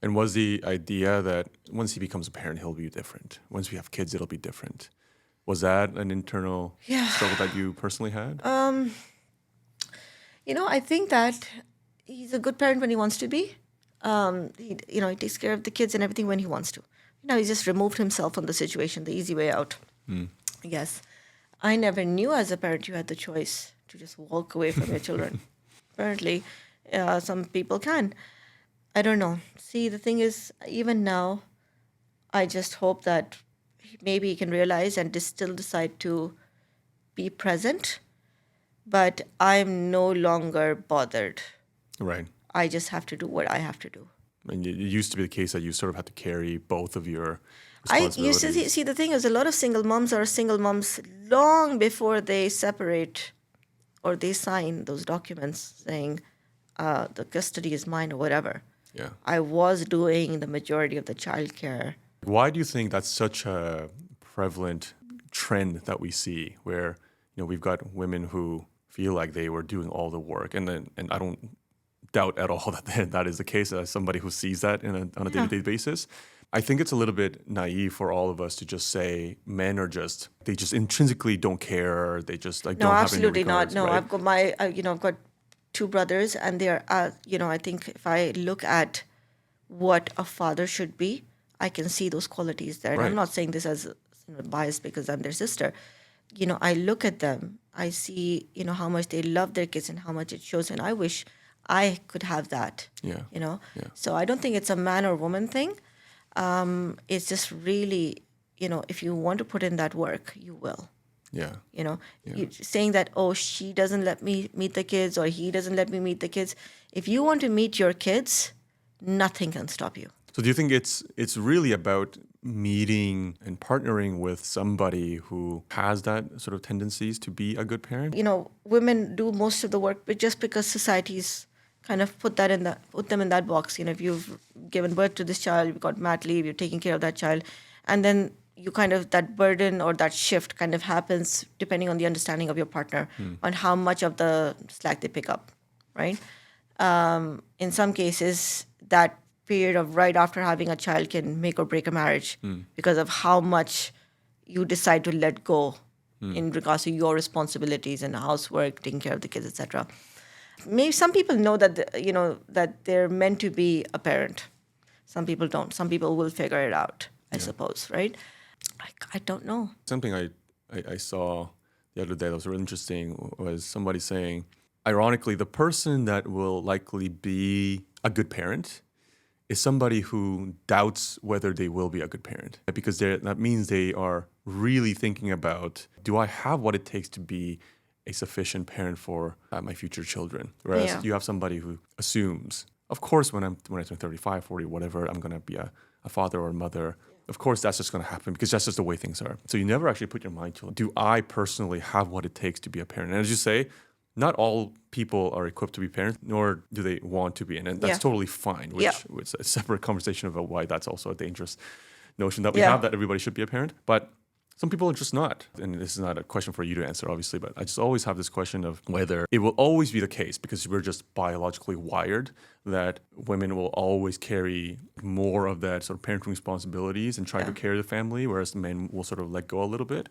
And was the idea that once he becomes a parent, he'll be different? Once we have kids, it'll be different. Was that an internal Yeah. struggle that you personally had? I think that he's a good parent when he wants to be. He takes care of the kids and everything when he wants to. He just removed himself from the situation, the easy way out. Yes. I never knew as a parent you had the choice to just walk away from your children. Apparently, some people can. I don't know. See, the thing is, even now, I just hope that maybe he can realize and still decide to be present, but I'm no longer bothered. Right. I just have to do what I have to do. And it used to be the case that you sort of had to carry both of your I used to responsibilities. see the thing is, a lot of single moms are single moms long before they separate or they sign those documents saying the custody is mine or whatever. Yeah. I was doing the majority of the childcare. Why do you think that's such a prevalent trend that we see where, we've got women who feel like they were doing all the work and I don't doubt at all that that is the case as somebody who sees that on a day-to-day basis. I think it's a little bit naive for all of us to just say men are they just intrinsically don't care. They just No, don't have any absolutely not. regards, No, right? I've got I've got two brothers, and they're, I think if I look at what a father should be, I can see those qualities there. And I'm Right. not saying this as biased because I'm their sister. I look at them, I see, how much they love their kids and how much it shows, and I wish I could have that. Yeah. Yeah. So I don't think it's a man or woman thing. It's just really, if you want to put in that work, you will. Yeah. Saying that, oh, she doesn't let me meet the kids or he doesn't let me meet the kids. If you want to meet your kids, nothing can stop you. So do you think it's really about meeting and partnering with somebody who has that sort of tendencies to be a good parent? Women do most of the work, but just because society's kind of put them in that box. If you've given birth to this child, you've got mat leave, you're taking care of that child, and then you kind of that burden or that shift kind of happens depending on the understanding of your partner on how much of the slack they pick up, right? In some cases, that period of right after having a child can make or break a marriage because of how much you decide to let go in regards to your responsibilities and housework, taking care of the kids, etc. Maybe some people know that that they're meant to be a parent. Some people don't. Some people will figure it out, I suppose, right? I don't know. Something I saw the other day that was really interesting was somebody saying, ironically, the person that will likely be a good parent is somebody who doubts whether they will be a good parent. Because that means they are really thinking about, do I have what it takes to be a sufficient parent for my future children? Whereas Yeah. you have somebody who assumes, of course, when I turn 35, 40, whatever, I'm going to be a father or a mother. Of course, that's just going to happen because that's just the way things are. So you never actually put your mind to, do I personally have what it takes to be a parent? And as you say, not all people are equipped to be parents, nor do they want to be. And that's Yeah. totally fine, which Yeah. is a separate conversation about why that's also a dangerous notion that we Yeah. have, that everybody should be a parent. But some people are just not. And this is not a question for you to answer, obviously, but I just always have this question of whether it will always be the case, because we're just biologically wired, that women will always carry more of that sort of parenting responsibilities and try to carry the family, whereas men will sort of let go a little bit.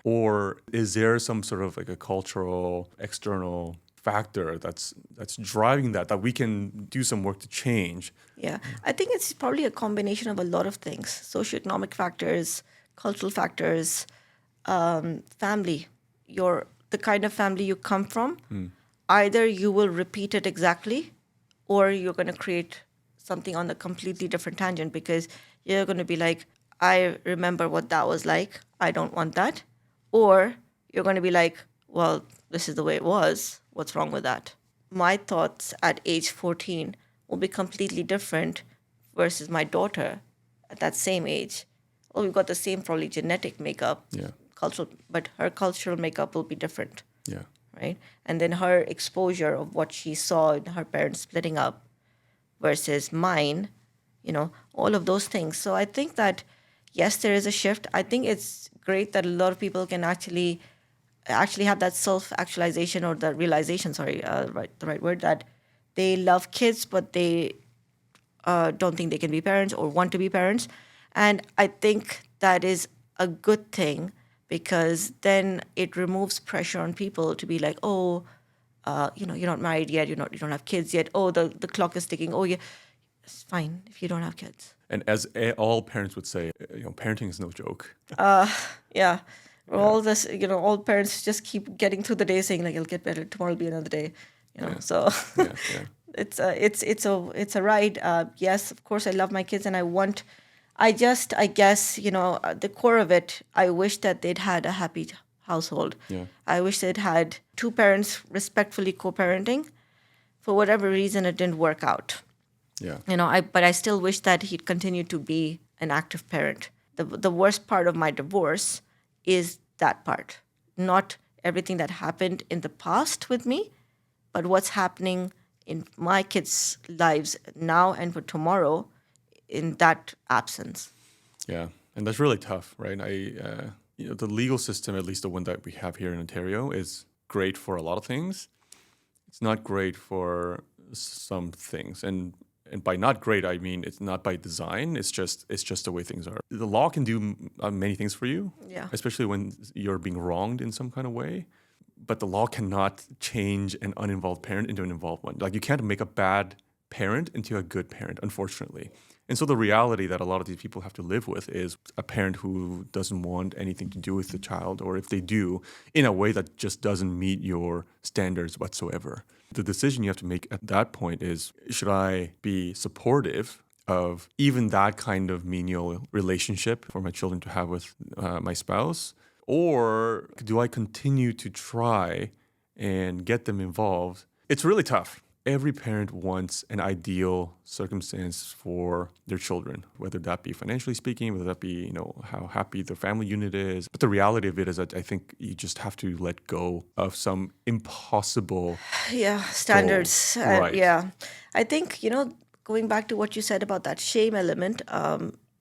Or is there some sort of like a cultural, external factor that's driving that we can do some work to change? Yeah, I think it's probably a combination of a lot of things: socioeconomic factors, cultural factors, family. The kind of family you come from. Either you will repeat it exactly, or you're going to create something on a completely different tangent because You're going to be like, I remember what that was like. I don't want that. Or you're going to be like, well, this is the way it was. What's wrong with that? My thoughts at age 14 will be completely different versus my daughter at that same age. Well, we've got the same probably genetic makeup, Yeah. cultural, but her cultural makeup will be different, Yeah. right? And then her exposure of what she saw in her parents splitting up versus mine, all of those things. So I think that, yes, there is a shift. I think it's great that a lot of people can actually have that self actualization or the realization, sorry, the right word, that they love kids, but they don't think they can be parents or want to be parents. And I think that is a good thing because then it removes pressure on people to be like, oh, you're not married yet, you don't have kids yet. Oh, the clock is ticking. Oh, yeah, it's fine if you don't have kids. And as all parents would say, parenting is no joke. Yeah. Yeah. All this, all parents just keep getting through the day saying like it'll get better. Tomorrow will be another day. Yeah. So Yeah. Yeah. it's a ride. Yes, of course I love my kids and I guess, the core of it, I wish that they'd had a happy household. Yeah. I wish they'd had two parents respectfully co-parenting. For whatever reason, it didn't work out. Yeah. But I still wish that he'd continue to be an active parent. The worst part of my divorce is that part, not everything that happened in the past with me, but what's happening in my kids' lives now and for tomorrow in that absence. Yeah, and that's really tough, right? The legal system, at least the one that we have here in Ontario, is great for a lot of things. It's not great for some things, and by not great, I mean it's not by design. It's just the way things are. The law can do many things for you, Yeah. especially when you're being wronged in some kind of way. But the law cannot change an uninvolved parent into an involved one. Like you can't make a bad parent into a good parent, unfortunately. And so the reality that a lot of these people have to live with is a parent who doesn't want anything to do with the child, or if they do, in a way that just doesn't meet your standards whatsoever. The decision you have to make at that point is, should I be supportive of even that kind of menial relationship for my children to have with my spouse? Or do I continue to try and get them involved? It's really tough. Every parent wants an ideal circumstance for their children, whether that be financially speaking, whether that be, how happy the family unit is. But the reality of it is that I think you just have to let go of some impossible Yeah, goals. standards. Right. Yeah. I think, going back to what you said about that shame element,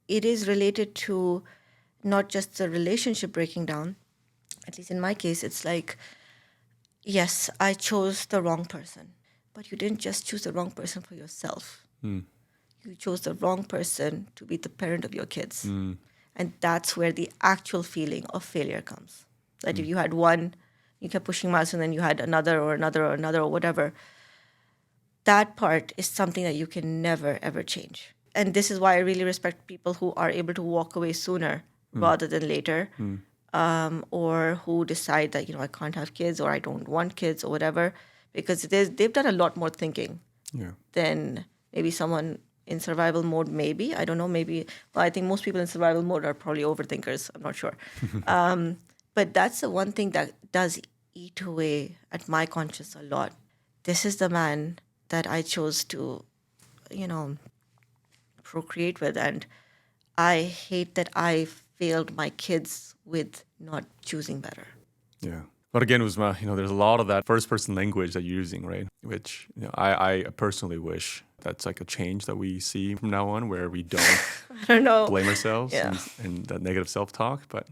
it is related to not just the relationship breaking down. At least in my case, it's like, yes, I chose the wrong person, but you didn't just choose the wrong person for yourself. You chose the wrong person to be the parent of your kids. And that's where the actual feeling of failure comes. That if you had one, you kept pushing miles, and then you had another or another or another or whatever, that part is something that you can never, ever change. And this is why I really respect people who are able to walk away sooner rather than later, or who decide that, I can't have kids or I don't want kids or whatever, because they've done a lot more thinking Yeah. than maybe someone in survival mode, maybe. I don't know, maybe. Well, I think most people in survival mode are probably overthinkers. I'm not sure. But that's the one thing that does eat away at my conscience a lot. This is the man that I chose to, you know, procreate with. And I hate that I failed my kids with not choosing better. Yeah. But again, Uzma, there's a lot of that first person language that you're using, right? Which I personally wish that's like a change that we see from now on, where we don't I don't know. blame ourselves Yeah. and that negative self talk. But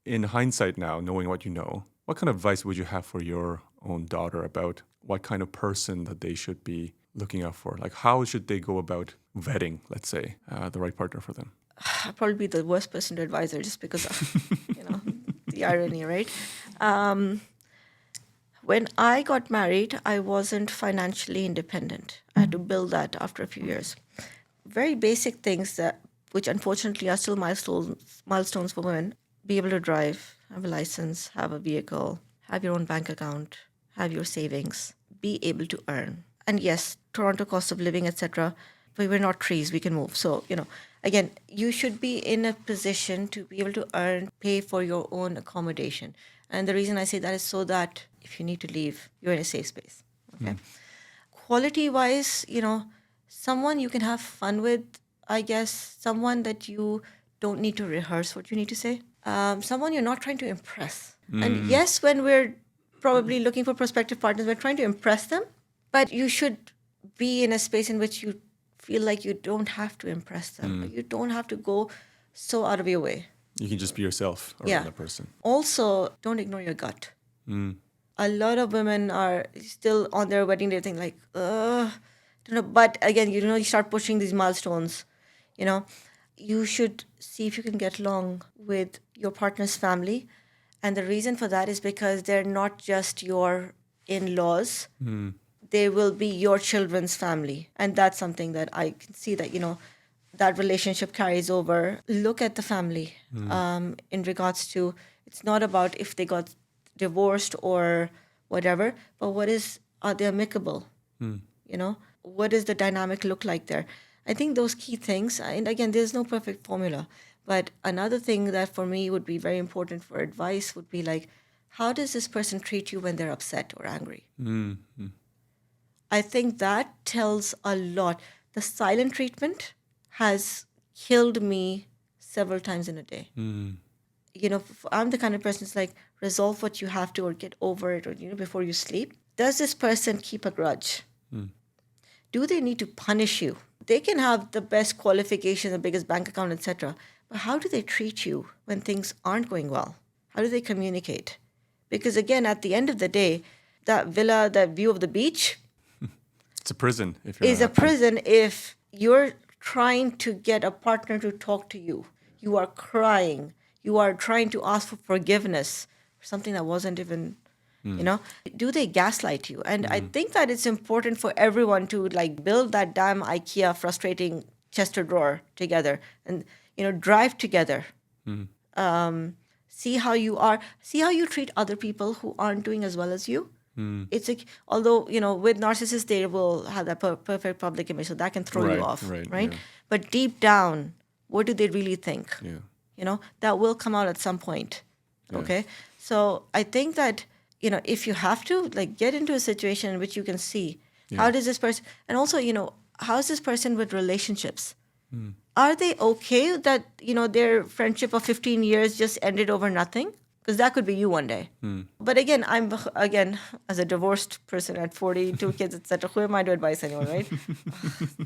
in hindsight now, knowing what you know, what kind of advice would you have for your own daughter about what kind of person that they should be looking out for? Like, how should they go about vetting, let's say, the right partner for them? I'll probably be the worst person to advise her just because of, the irony, right? When I got married, I wasn't financially independent. I had to build that after a few years. Very basic things which unfortunately are still milestones for women. Be able to drive, have a license, have a vehicle, have your own bank account, have your savings, be able to earn. And yes, Toronto cost of living, etc. But we're not trees, we can move. So, again, you should be in a position to be able to earn, pay for your own accommodation. And the reason I say that is so that if you need to leave, you're in a safe space. Okay. Quality wise, someone you can have fun with, I guess, someone that you don't need to rehearse what you need to say, someone you're not trying to impress. And yes, when we're probably looking for prospective partners, we're trying to impress them, but you should be in a space in which you feel like you don't have to impress them, or you don't have to go so out of your way. You can just be yourself around Yeah. that person. Also, don't ignore your gut. A lot of women are still on their wedding day thinking like, don't know. But again, you start pushing these milestones. You know, you should see if you can get along with your partner's family, and the reason for that is because they're not just your in-laws. They will be your children's family, and that's something that I can see that that relationship carries over. Look at the family in regards to, it's not about if they got divorced or whatever, but are they amicable? What does the dynamic look like there? I think those key things, and again, there's no perfect formula, but another thing that for me would be very important for advice would be like, how does this person treat you when they're upset or angry? I think that tells a lot. The silent treatment has killed me several times in a day. I'm the kind of person that's like, resolve what you have to or get over it, or before you sleep. Does this person keep a grudge? Do they need to punish you? They can have the best qualifications, the biggest bank account, etc. But how do they treat you when things aren't going well? How do they communicate? Because again, at the end of the day, that villa, that view of the beach, It's a prison if you're is not a happy. prison if you're trying to get a partner to talk to you. You are crying. You are trying to ask for forgiveness for something that wasn't even, do they gaslight you? And I think that it's important for everyone to like build that damn IKEA frustrating Chester drawer together and, drive together. See how you are, see how you treat other people who aren't doing as well as you. It's like, although with narcissists they will have that perfect public image, so that can throw you Right, off, right, right? yeah. But deep down, what do they really think? Yeah. That will come out at some point. Yeah. Okay, so I think that if you have to like get into a situation in which you can see how does this person, and also how is this person with relationships? Are they okay that their friendship of 15 years just ended over nothing? Because that could be you one day. But again, I'm again as a divorced person at 42 kids, etc. Who am I to advise anyone, right?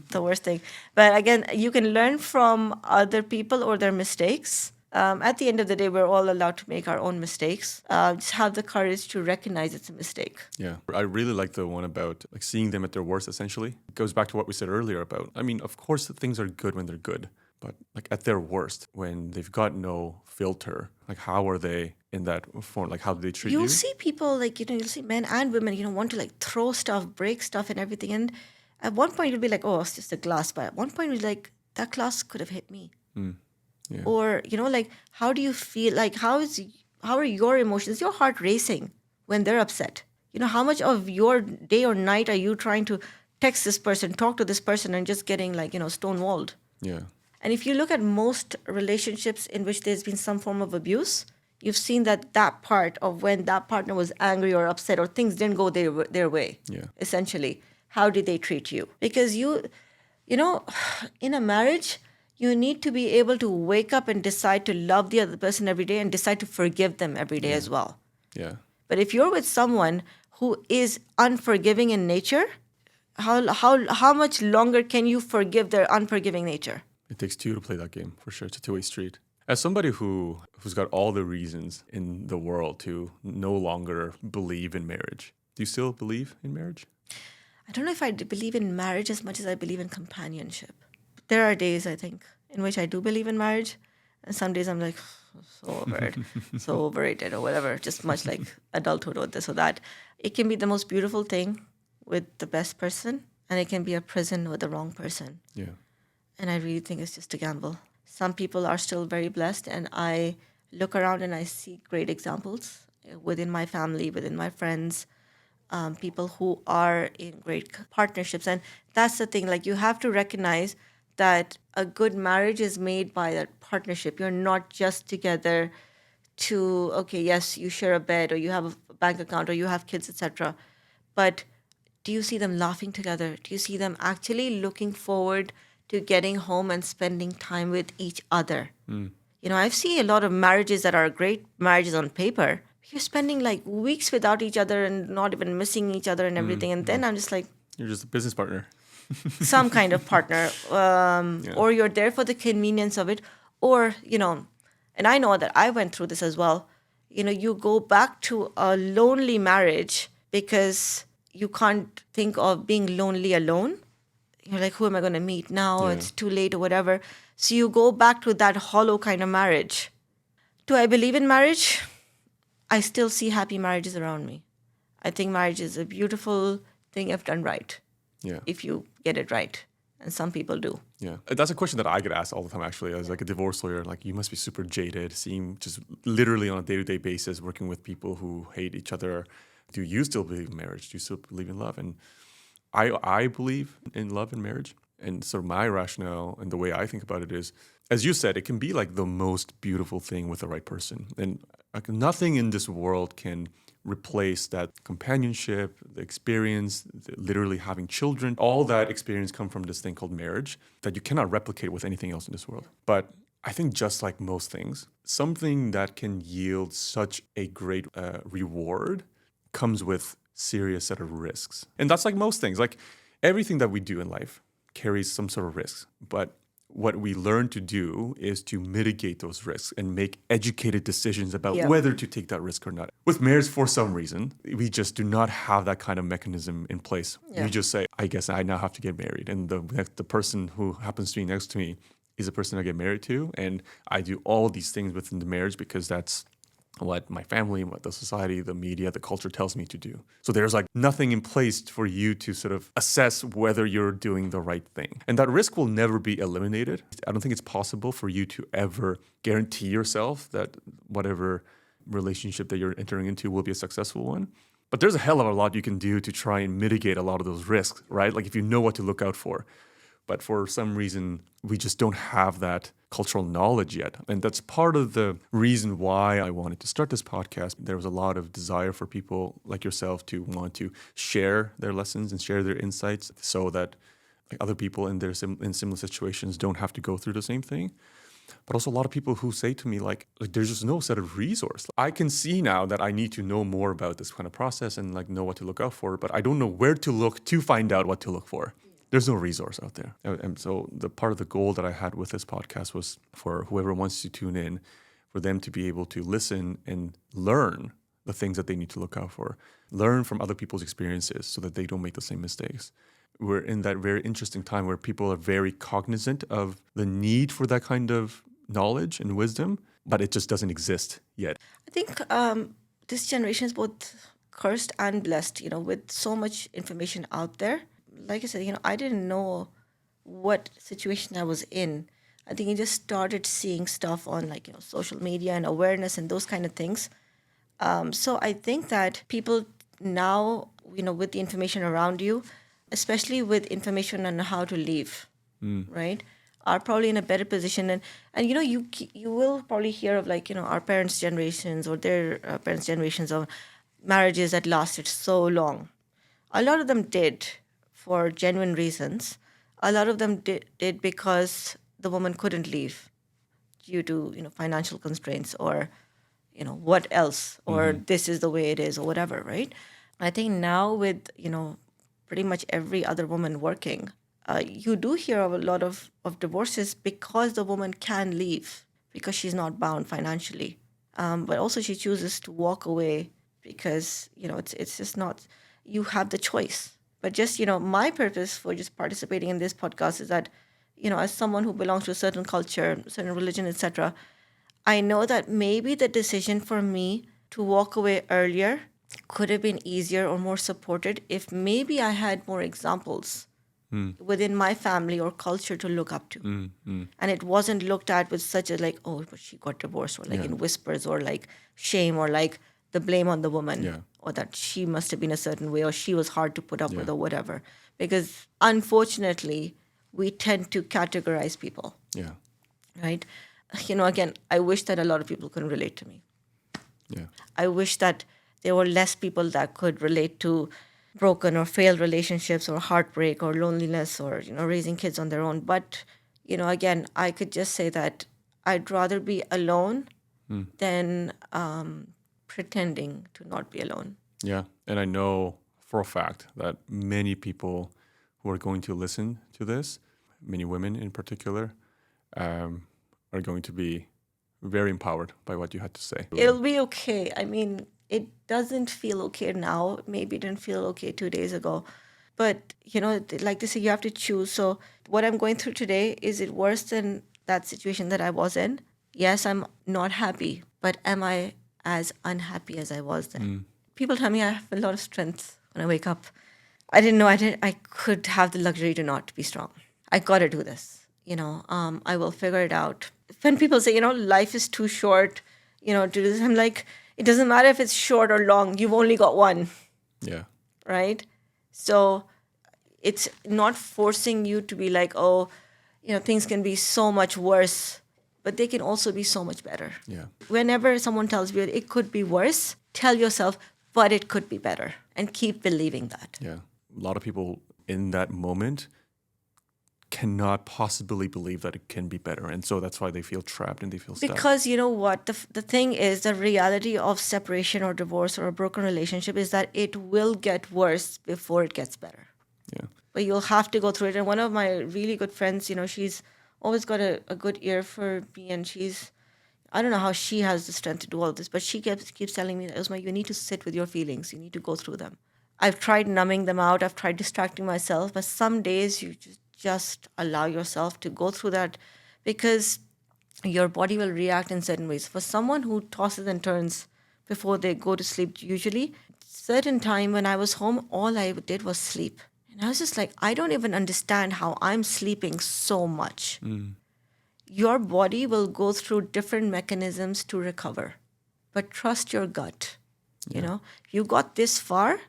The worst thing. But again, you can learn from other people or their mistakes. At the end of the day, we're all allowed to make our own mistakes. Just have the courage to recognize it's a mistake. Yeah. I really like the one about like seeing them at their worst, essentially. It goes back to what we said earlier about, I mean, of course things are good when they're good, but like at their worst, when they've got no filter, like how are they in that form? Like how do they treat you? You'll see people like, you'll see men and women, want to like throw stuff, break stuff and everything. And at one point you'll be like, oh, it's just a glass. But at one point you're like, that glass could have hit me. Yeah. Or, like, how do you feel? Like, how are your emotions, your heart racing when they're upset? How much of your day or night are you trying to text this person, talk to this person and just getting like, stonewalled? Yeah. And if you look at most relationships in which there's been some form of abuse, you've seen that part of when that partner was angry or upset or things didn't go their way. Yeah. Essentially, how did they treat you? Because in a marriage, you need to be able to wake up and decide to love the other person every day and decide to forgive them every day as well. Yeah. But if you're with someone who is unforgiving in nature, how much longer can you forgive their unforgiving nature? It takes two to play that game, for sure. It's a two-way street. As somebody who's got all the reasons in the world to no longer believe in marriage, do you still believe in marriage? I don't know if I believe in marriage as much as I believe in companionship. There are days, I think, in which I do believe in marriage. And some days I'm like, so over it, so overrated or whatever, just much like adulthood or this or that. It can be the most beautiful thing with the best person, and it can be a prison with the wrong person. Yeah. And I really think it's just a gamble. Some people are still very blessed, and I look around and I see great examples within my family, within my friends, people who are in great partnerships. And that's the thing, like you have to recognize that a good marriage is made by that partnership. You're not just together to, okay, yes, you share a bed or you have a bank account or you have kids, etc. But do you see them laughing together? Do you see them actually looking forward to getting home and spending time with each other? I've seen a lot of marriages that are great marriages on paper. You're spending like weeks without each other and not even missing each other and everything. And then I'm just like, You're just a business partner. some kind of partner, Yeah. or you're there for the convenience of it, or and I know that I went through this as well. You go back to a lonely marriage because you can't think of being lonely alone. You're like, who am I going to meet now? Yeah. It's too late or whatever. So you go back to that hollow kind of marriage. Do I believe in marriage? I still see happy marriages around me. I think marriage is a beautiful thing if done right, Yeah. if you get it right. And some people do. Yeah. That's a question that I get asked all the time, actually, as like a divorce lawyer. Like, you must be super jaded, seeing just literally on a day-to-day basis, working with people who hate each other. Do you still believe in marriage? Do you still believe in love? And I believe in love and marriage. And sort of my rationale and the way I think about it is, as you said, it can be like the most beautiful thing with the right person. And like nothing in this world can replace that companionship, the experience, literally having children. All that experience come from this thing called marriage that you cannot replicate with anything else in this world. But I think just like most things, something that can yield such a great reward comes with serious set of risks. And that's like most things. Like everything that we do in life carries some sort of risks. But what we learn to do is to mitigate those risks and make educated decisions about Yep. whether to take that risk or not. With marriage, for some reason, we just do not have that kind of mechanism in place. Yeah. We just say, I guess I now have to get married. And the person who happens to be next to me is a person I get married to. And I do all these things within the marriage because that's what my family, what the society, the media, the culture tells me to do. So there's like nothing in place for you to sort of assess whether you're doing the right thing. And that risk will never be eliminated. I don't think it's possible for you to ever guarantee yourself that whatever relationship that you're entering into will be a successful one. But there's a hell of a lot you can do to try and mitigate a lot of those risks, right? Like if you know what to look out for. But for some reason, we just don't have that cultural knowledge yet. And that's part of the reason why I wanted to start this podcast. There was a lot of desire for people like yourself to want to share their lessons and share their insights so that like, other people in in similar situations don't have to go through the same thing. But also a lot of people who say to me, like there's just no set of resource. I can see now that I need to know more about this kind of process and like know what to look out for, but I don't know where to look to find out what to look for. There's no resource out there. And so the part of the goal that I had with this podcast was for whoever wants to tune in, for them to be able to listen and learn the things that they need to look out for, learn from other people's experiences so that they don't make the same mistakes. We're in that very interesting time where people are very cognizant of the need for that kind of knowledge and wisdom, but it just doesn't exist yet. I think this generation is both cursed and blessed, with so much information out there. Like I said, I didn't know what situation I was in. I think I just started seeing stuff on like, social media and awareness and those kind of things. So I think that people now, with the information around you, especially with information on how to live, right, are probably in a better position. And you will probably hear of like, our parents' generations or their parents' generations of marriages that lasted so long. A lot of them did for genuine reasons. A lot of them did because the woman couldn't leave due to financial constraints or what else, or this is the way it is or whatever, right? I think now with pretty much every other woman working, you do hear of a lot of divorces because the woman can leave because she's not bound financially, but also she chooses to walk away because it's just not, you have the choice. But just my purpose for just participating in this podcast is that as someone who belongs to a certain culture, certain religion, etc., I know that maybe the decision for me to walk away earlier could have been easier or more supported if maybe I had more examples within my family or culture to look up to. And it wasn't looked at with such a like, oh, but she got divorced, or like in whispers, or like shame, or like the blame on the woman, or that she must have been a certain way, or she was hard to put up with, or whatever. Because unfortunately, we tend to categorize people, Yeah. right? Again, I wish that a lot of people can relate to me. Yeah. I wish that there were less people that could relate to broken or failed relationships or heartbreak or loneliness or raising kids on their own. But again, I could just say that I'd rather be alone than pretending to not be alone. Yeah. And I know for a fact that many people who are going to listen to this, many women in particular, are going to be very empowered by what you had to say. It'll be okay. I mean, it doesn't feel okay now. Maybe it didn't feel okay 2 days ago. But, like they say, you have to choose. So, what I'm going through today, is it worse than that situation that I was in? Yes, I'm not happy, but am I as unhappy as I was then? People tell me I have a lot of strength when I wake up. I didn't know I could have the luxury to not be strong. I got to do this. I will figure it out. When people say, life is too short, to do this, I'm like, it doesn't matter if it's short or long. You've only got one, Yeah. right? So it's not forcing you to be like, oh, things can be so much worse, but they can also be so much better. Yeah. Whenever someone tells you it could be worse, tell yourself, but it could be better, and keep believing that. Yeah. A lot of people in that moment cannot possibly believe that it can be better. And so that's why they feel trapped and they feel stuck. Because you know what? The thing is, the reality of separation or divorce or a broken relationship is that it will get worse before it gets better. Yeah. But you'll have to go through it. And one of my really good friends, she's always got a good ear for me. And I don't know how she has the strength to do all this, but she keeps telling me, Uzma, you need to sit with your feelings. You need to go through them. I've tried numbing them out. I've tried distracting myself. But some days you just allow yourself to go through that, because your body will react in certain ways. For someone who tosses and turns before they go to sleep, usually, certain time when I was home, all I did was sleep. And I was just like, I don't even understand how I'm sleeping so much. Your body will go through different mechanisms to recover, but trust your gut. If you got this far,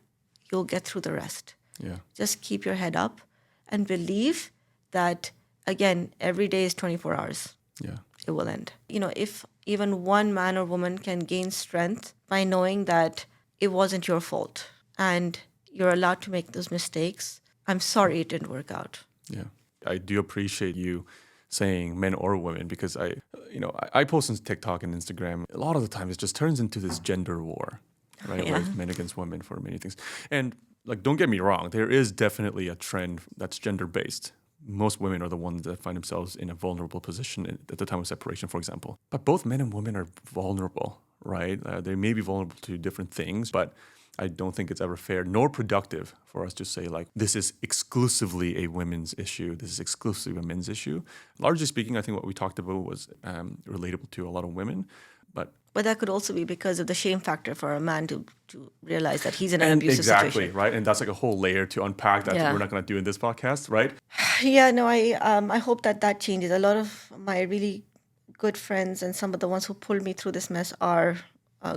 you'll get through the rest. Yeah. Just keep your head up and believe that, again, every day is 24 hours. Yeah. It will end. If even one man or woman can gain strength by knowing that it wasn't your fault and you're allowed to make those mistakes, I'm sorry it didn't work out. Yeah. I do appreciate you saying men or women, because I post on TikTok and Instagram. A lot of the time it just turns into this gender war, right? Yeah. Where it's men against women for many things. And like, don't get me wrong, there is definitely a trend that's gender based. Most women are the ones that find themselves in a vulnerable position at the time of separation, for example. But both men and women are vulnerable, right? They may be vulnerable to different things, but I don't think it's ever fair nor productive for us to say, like, this is exclusively a women's issue. This is exclusively a men's issue. Largely speaking, I think what we talked about was relatable to a lot of women. But that could also be because of the shame factor for a man to realize that he's in an and abusive exactly, situation. right? And that's like a whole layer to unpack that Yeah. we're not going to do in this podcast, right? Yeah, no, I hope that changes. A lot of my really good friends and some of the ones who pulled me through this mess are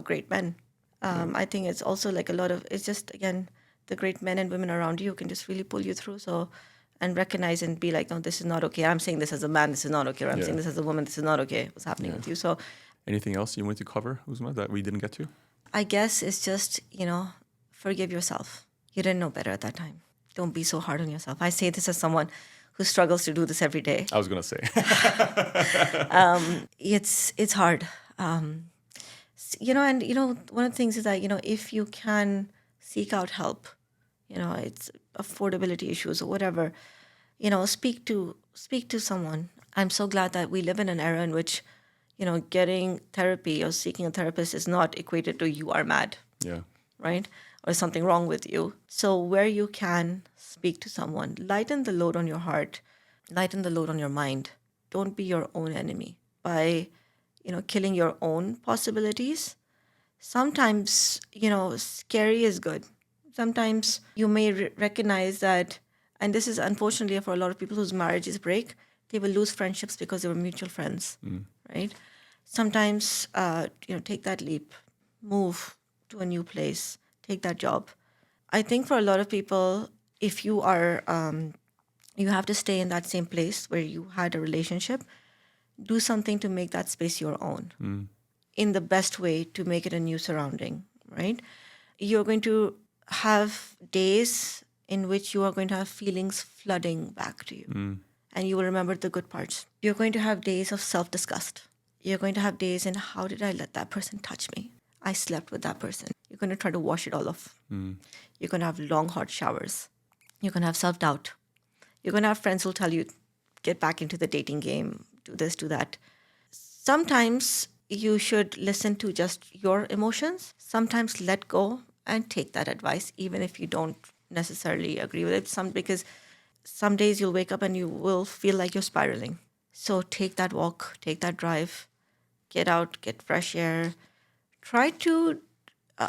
great men. I think it's also like it's just, again, the great men and women around you can just really pull you through. So, and recognize and be like, no, this is not okay. I'm saying this as a man, this is not okay. Or I'm saying this as a woman, this is not okay. What's happening with you? So, Anything else you wanted to cover, Uzma, that we didn't get to? I guess it's just, forgive yourself. You didn't know better at that time. Don't be so hard on yourself. I say this as someone who struggles to do this every day. I was going to say. It's hard. And one of the things is that, if you can seek out help, it's affordability issues or whatever, speak to someone. I'm so glad that we live in an era in which, getting therapy or seeking a therapist is not equated to you are mad, Yeah. right? Or something wrong with you. So where you can speak to someone, lighten the load on your heart, lighten the load on your mind. Don't be your own enemy by, killing your own possibilities. Sometimes, scary is good. Sometimes you may recognize that, and this is unfortunately for a lot of people whose marriages break, they will lose friendships because they were mutual friends, right? Sometimes, take that leap, move to a new place, take that job. I think for a lot of people, if you are You have to stay in that same place where you had a relationship. Do something to make that space your own in the best way to make it a new surrounding, right? You're going to have days in which you are going to have feelings flooding back to you, and you will remember the good parts. You're going to have days of self disgust. You're going to have days in how did I let that person touch me? I slept with that person. You're going to try to wash it all off. You're going to have long, hot showers. You're going to have self doubt. You're going to have friends who'll tell you, get back into the dating game, do this, do that. Sometimes you should listen to just your emotions. Sometimes let go and take that advice, even if you don't necessarily agree with it. Because some days you'll wake up and you will feel like you're spiraling. So take that walk, take that drive, get out, get fresh air. Try to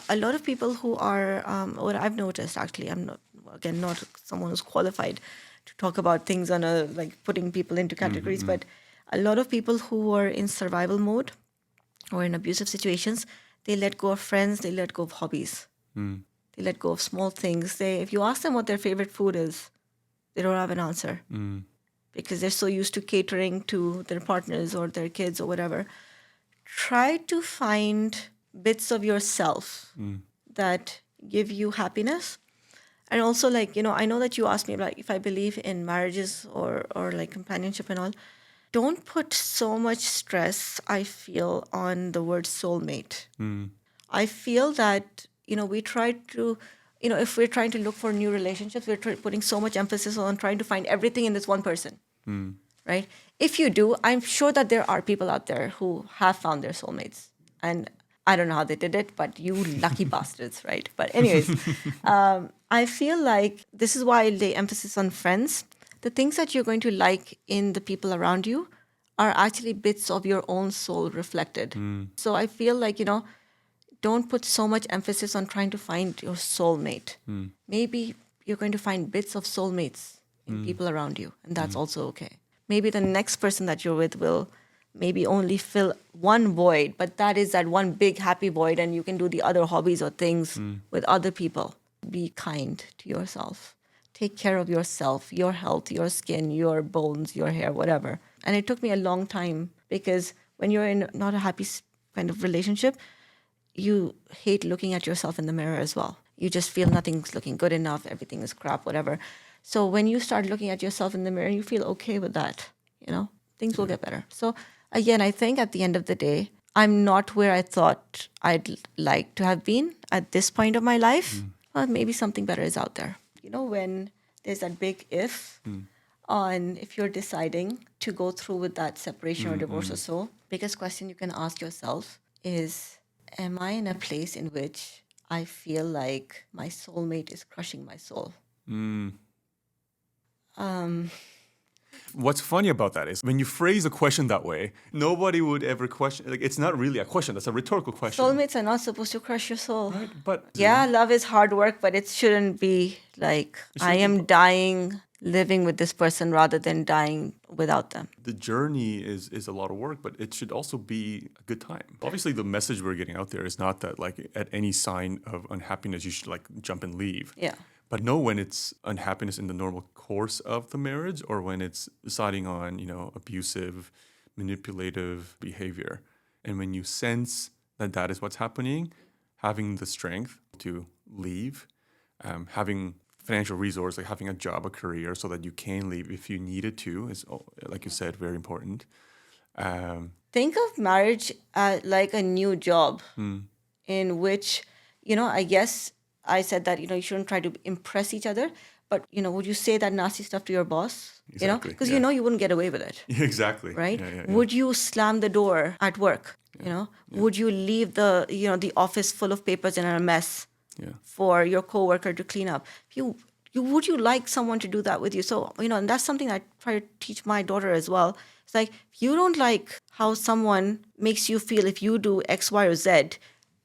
a lot of people who are what I've noticed actually, I'm not again not someone who's qualified to talk about things on a like putting people into categories, but a lot of people who are in survival mode or in abusive situations, they let go of friends, they let go of hobbies, they let go of small things. They, if you ask them what their favorite food is, they don't have an answer because they're so used to catering to their partners or their kids or whatever. Try to find bits of yourself that give you happiness. And also, like, I know that you asked me about if I believe in marriages or like companionship and all. Don't put so much stress, I feel, on the word soulmate. I feel that, we try to, if we're trying to look for new relationships, we're putting so much emphasis on trying to find everything in this one person, right? If you do, I'm sure that there are people out there who have found their soulmates. And I don't know how they did it, but you lucky bastards, right? But anyways, I feel like this is why I lay emphasis on friends. The things that you're going to like in the people around you are actually bits of your own soul reflected. So I feel like, don't put so much emphasis on trying to find your soulmate. Maybe you're going to find bits of soulmates in people around you, and that's also okay. Maybe the next person that you're with will maybe only fill one void, but that is that one big happy void, and you can do the other hobbies or things with other people. Be kind to yourself. Take care of yourself, your health, your skin, your bones, your hair, whatever. And it took me a long time because when you're in not a happy kind of relationship, you hate looking at yourself in the mirror as well. You just feel nothing's looking good enough, everything is crap, whatever. So when you start looking at yourself in the mirror, you feel okay with that, things will get better. So again, I think at the end of the day, I'm not where I thought I'd like to have been at this point of my life. Well, maybe something better is out there. When there's that big if on if you're deciding to go through with that separation or divorce or so, biggest question you can ask yourself is, am I in a place in which I feel like my soulmate is crushing my soul? What's funny about that is when you phrase a question that way, nobody would ever question. Like, it's not really a question; that's a rhetorical question. Soulmates are not supposed to crush your soul. Right? But Yeah, love is hard work, but it shouldn't be like I am dying living with this person rather than dying without them. the journey is a lot of work, but it should also be a good time. Obviously, the message we're getting out there is not that like at any sign of unhappiness you should like jump and leave. Yeah. But know when it's unhappiness in the normal course of the marriage or when it's deciding on, abusive, manipulative behavior. And when you sense that that is what's happening, having the strength to leave, having financial resource, like having a job, a career, so that you can leave if you needed to, is, like you said, very important. Think of marriage like a new job in which, I guess I said that, you shouldn't try to impress each other. But, would you say that nasty stuff to your boss? Exactly, Because yeah. you wouldn't get away with it. Exactly. Right? Yeah. Would you slam the door at work? Would you leave the office full of papers and a mess for your coworker to clean up? Would you like someone to do that with you? So, and that's something I try to teach my daughter as well. It's like, if you don't like how someone makes you feel if you do X, Y, or Z,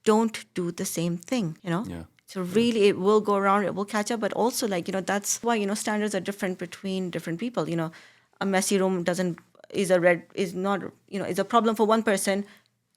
don't do the same thing, Yeah. So really, it will go around, it will catch up. But also, like, that's why, standards are different between different people. A messy room is a problem for one person.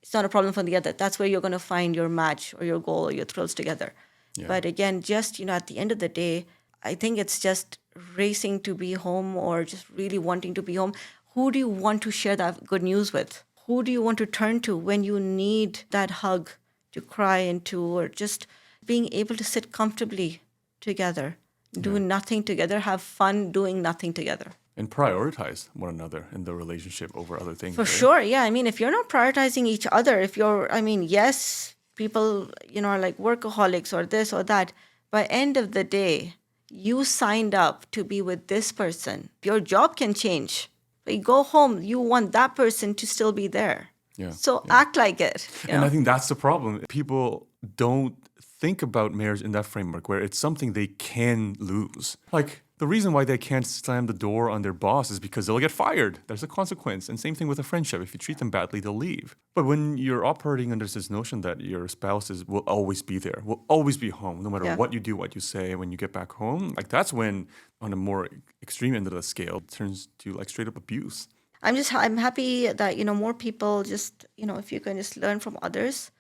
It's not a problem for the other. That's where you're going to find your match or your goal or your thrills together. Yeah. But again, just, at the end of the day, I think it's just racing to be home or just really wanting to be home, who do you want to share that good news with? Who do you want to turn to when you need that hug to cry into, or just being able to sit comfortably together, do nothing together, have fun doing nothing together? And prioritize one another in the relationship over other things, For right? sure. Yeah. I mean, if you're not prioritizing each other, if you're, I mean, yes, people, are like workaholics or this or that. By end of the day, you signed up to be with this person. Your job can change. But you go home, you want that person to still be there. Yeah. So act like it. And I think that's the problem. People don't think about marriage in that framework where it's something they can lose. Like the reason why they can't slam the door on their boss is because they'll get fired. There's a consequence. And same thing with a friendship. If you treat them badly, they'll leave. But when you're operating under this notion that your spouses will always be there, will always be home, no matter what you do, what you say, when you get back home, like that's when, on a more extreme end of the scale, it turns to like straight up abuse. I'm happy that, more people just, if you can just learn from others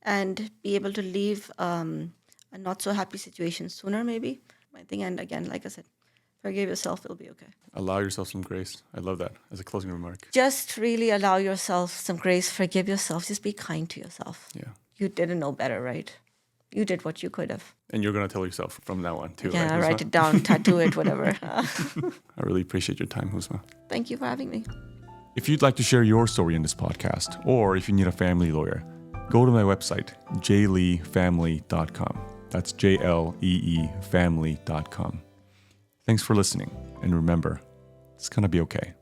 and be able to leave a not so happy situation sooner, maybe. I think, and again, like I said, forgive yourself, it'll be okay. Allow yourself some grace. I love that as a closing remark. Just really allow yourself some grace, forgive yourself, just be kind to yourself. Yeah. You didn't know better, right? You did what you could have. And you're going to tell yourself from now on too, Yeah, right? write it down, tattoo it, whatever. I really appreciate your time, Uzma. Thank you for having me. If you'd like to share your story in this podcast, or if you need a family lawyer, go to my website, jleefamily.com. That's JLEE family.com. Thanks for listening, and remember, it's gonna be okay.